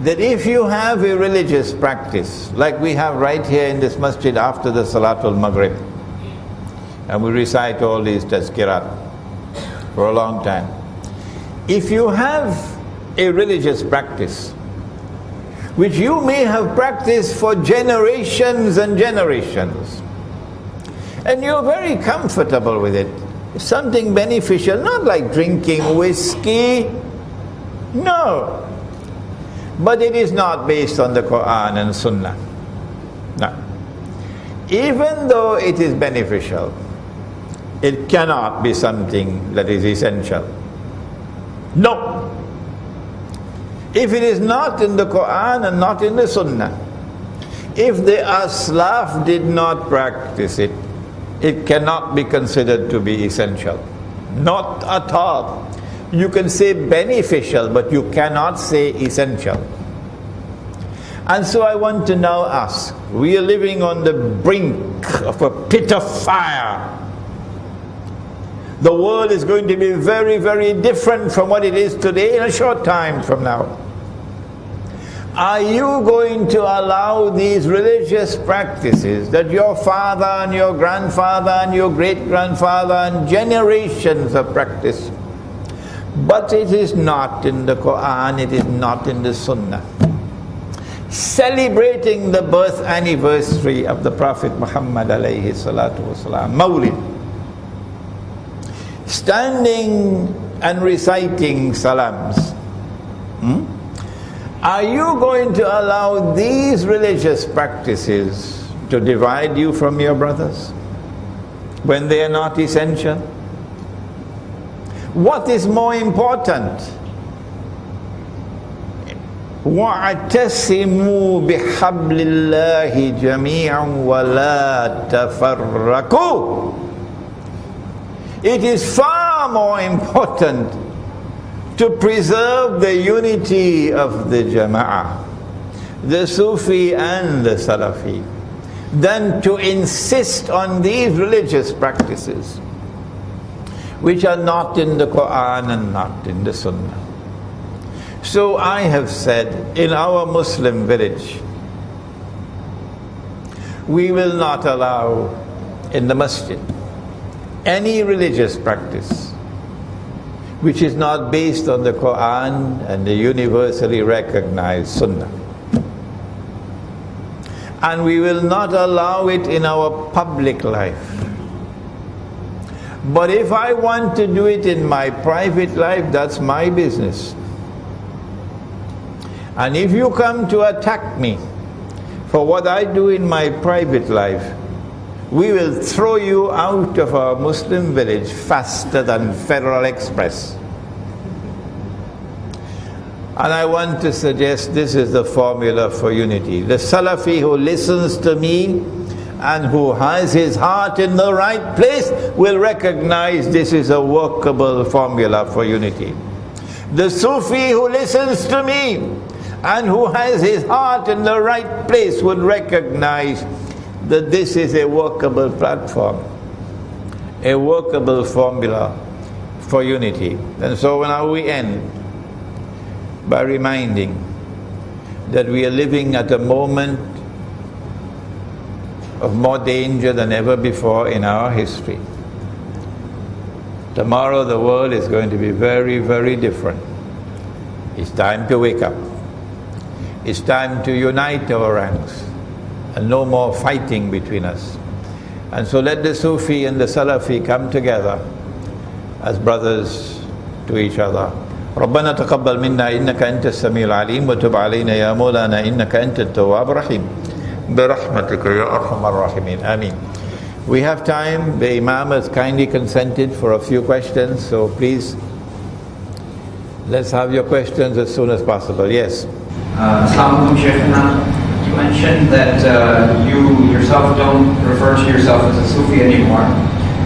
that if you have a religious practice, like we have right here in this masjid after the Salatul Maghrib, and we recite all these tazkirat for a long time. If you have a religious practice, which you may have practiced for generations and generations, and you're very comfortable with it, something beneficial, not like drinking whiskey, no. But it is not based on the Qur'an and Sunnah. No. Even though it is beneficial, it cannot be something that is essential. No. If it is not in the Qur'an and not in the Sunnah, if the Aslaf did not practice it, it cannot be considered to be essential. Not at all. You can say beneficial, but you cannot say essential. And so I want to now ask, we are living on the brink of a pit of fire. The world is going to be very, very different from what it is today in a short time from now. Are you going to allow these religious practices that your father and your grandfather and your great-grandfather and generations have practiced, but it is not in the Qur'an, it is not in the Sunnah, celebrating the birth anniversary of the Prophet Muhammad alayhi salatu wasalam, Mawlid, standing and reciting salams, Are you going to allow these religious practices to divide you from your brothers when they are not essential? What is more important? وَاعْتَصِمُوا بِحَبْلِ اللَّهِ جَمِيعًا وَلَا تَفَرَّقُوا. It is far more important to preserve the unity of the Jama'ah, the Sufi and the Salafi, than to insist on these religious practices which are not in the Qur'an and not in the Sunnah. So I have said, in our Muslim village, we will not allow in the masjid any religious practice which is not based on the Qur'an and the universally recognized Sunnah. And we will not allow it in our public life. But if I want to do it in my private life, that's my business. And if you come to attack me for what I do in my private life, we will throw you out of our Muslim village faster than Federal Express. And I want to suggest this is the formula for unity. The Salafi who listens to me and who has his heart in the right place will recognize this is a workable formula for unity. The Sufi who listens to me and who has his heart in the right place would recognize that this is a workable platform, a workable formula for unity. And so now we end by reminding that we are living at a moment of more danger than ever before in our history. Tomorrow the world is going to be very, very different. It's time to wake up. It's time to unite our ranks and no more fighting between us. And so let the Sufi and the Salafi come together as brothers to each other. ربنا تقبل منا إنك أنت السميع العليم وتب علينا يا مولانا إنك أنت التواب الرحيم برحمتك يا أرحم الراحمين آمين. We have time. The Imam has kindly consented for a few questions, so please let's have your questions as soon as possible. Yes.
Assalamu alaikum, Shaykhana. You mentioned that you yourself don't refer to yourself as a Sufi anymore.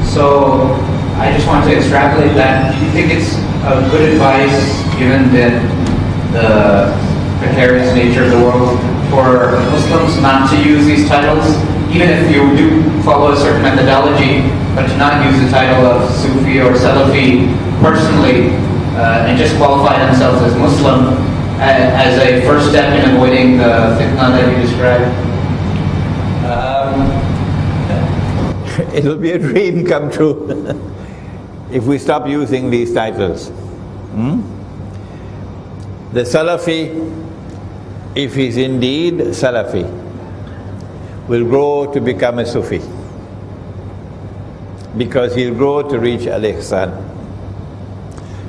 So I just want to extrapolate that. Do you think it's a good advice, given the precarious nature of the world, for Muslims not to use these titles, even if you do follow a certain methodology, but to not use the title of Sufi or Salafi personally, and just qualify themselves as Muslim as a first step in avoiding the fitna that you described?
It'll be a dream come true if we stop using these titles. The Salafi, if he's indeed Salafi, will grow to become a Sufi, because he'll grow to reach Al-Ihsan.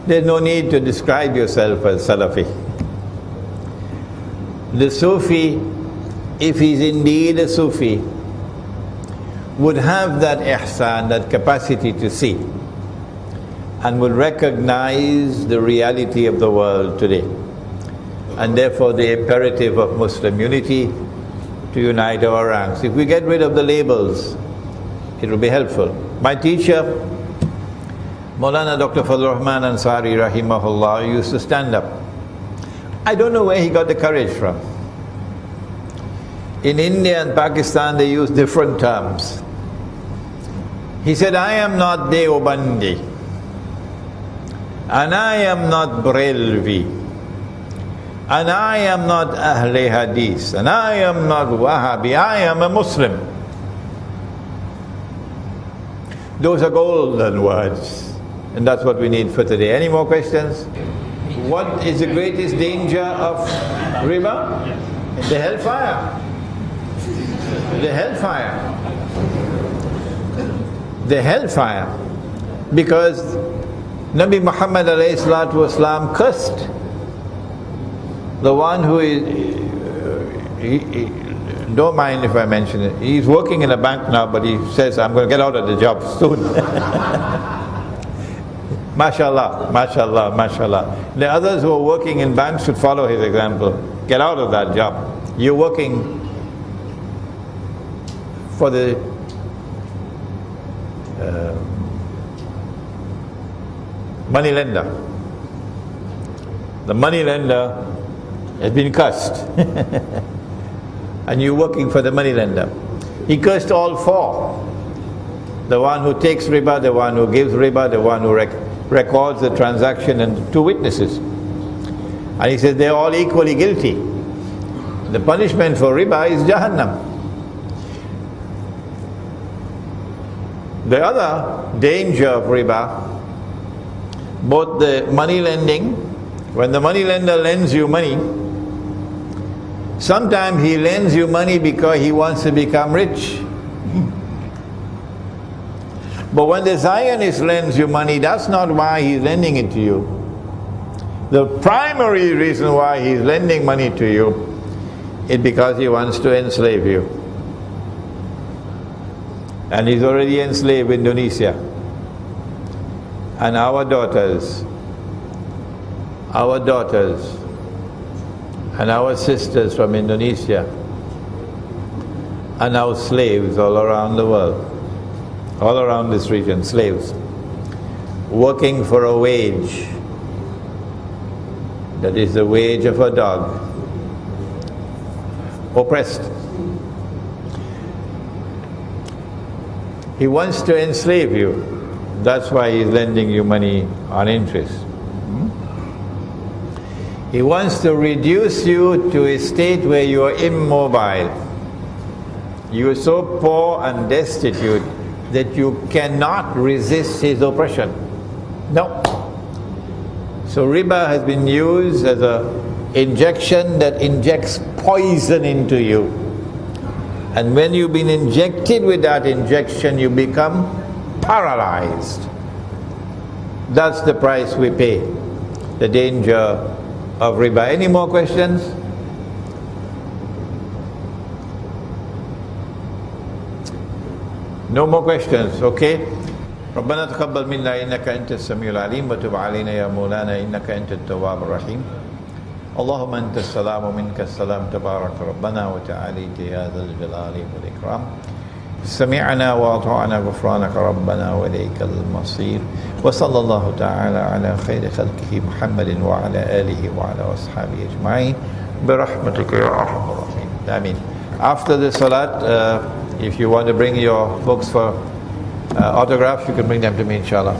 There's no need to describe yourself as Salafi. The Sufi, if he's indeed a Sufi, would have that ihsan, that capacity to see, and would recognize the reality of the world today, and therefore the imperative of Muslim unity to unite our ranks. If we get rid of the labels, it will be helpful. My teacher, Maulana Dr. Fazlur Rahman Ansari rahimahullah, used to stand up. I don't know where he got the courage from. In India and Pakistan they use different terms. He said, I am not Deobandi, and I am not Brelvi, and I am not Ahle Hadith, and I am not Wahhabi, I am a Muslim. Those are golden words, and that's what we need for today. Any more questions? What is the greatest danger of riba? The hellfire. The hellfire. The hellfire. Because Nabi Muhammad ﷺ cursed The one who is, don't mind if I mention it, he's working in a bank now, but he says, I'm going to get out of the job soon. MashaAllah, MashaAllah, MashaAllah. The others who are working in banks should follow his example. Get out of that job. You're working for the money lender. The money lender has been cursed. And you're working for the money lender. He cursed all four. The one who takes riba, the one who gives riba, the one who records the transaction, and two witnesses. And he says they're all equally guilty. The punishment for riba is Jahannam. The other danger of riba, both the money lending, when the money lender lends you money, sometimes he lends you money because he wants to become rich. But when the Zionist lends you money, that's not why he's lending it to you. The primary reason why he's lending money to you is because he wants to enslave you. And he's already enslaved Indonesia. And our daughters and our sisters from Indonesia are now slaves all around the world, all around this region, slaves, working for a wage that is the wage of a dog, oppressed. He wants to enslave you. That's why he's lending you money on interest. He wants to reduce you to a state where you are immobile. You are so poor and destitute that you cannot resist his oppression. No. So riba has been used as an injection that injects poison into you. And when you've been injected with that injection, you become paralyzed. That's the price we pay. The danger of riba. Any more questions? No more questions, okay? ربنا تقبل منا إنك أنت السميع العليم وتب علينا يا مولانا إنك أنت التواب الرحيم اللهم أنت السلام ومنك السلام تبارك ربنا وتعاليت يا ذا الجلال والإكرام سمعنا وأطعنا غفرانك ربنا وإليك المصير وصلى الله تعالى على خير خلقه محمد وعلى آله وعلى أصحابه أجمعين برحمتك يا أرحم الراحمين آمين. After the salat, if you want to bring your books for autographs, you can bring them to me, inshallah.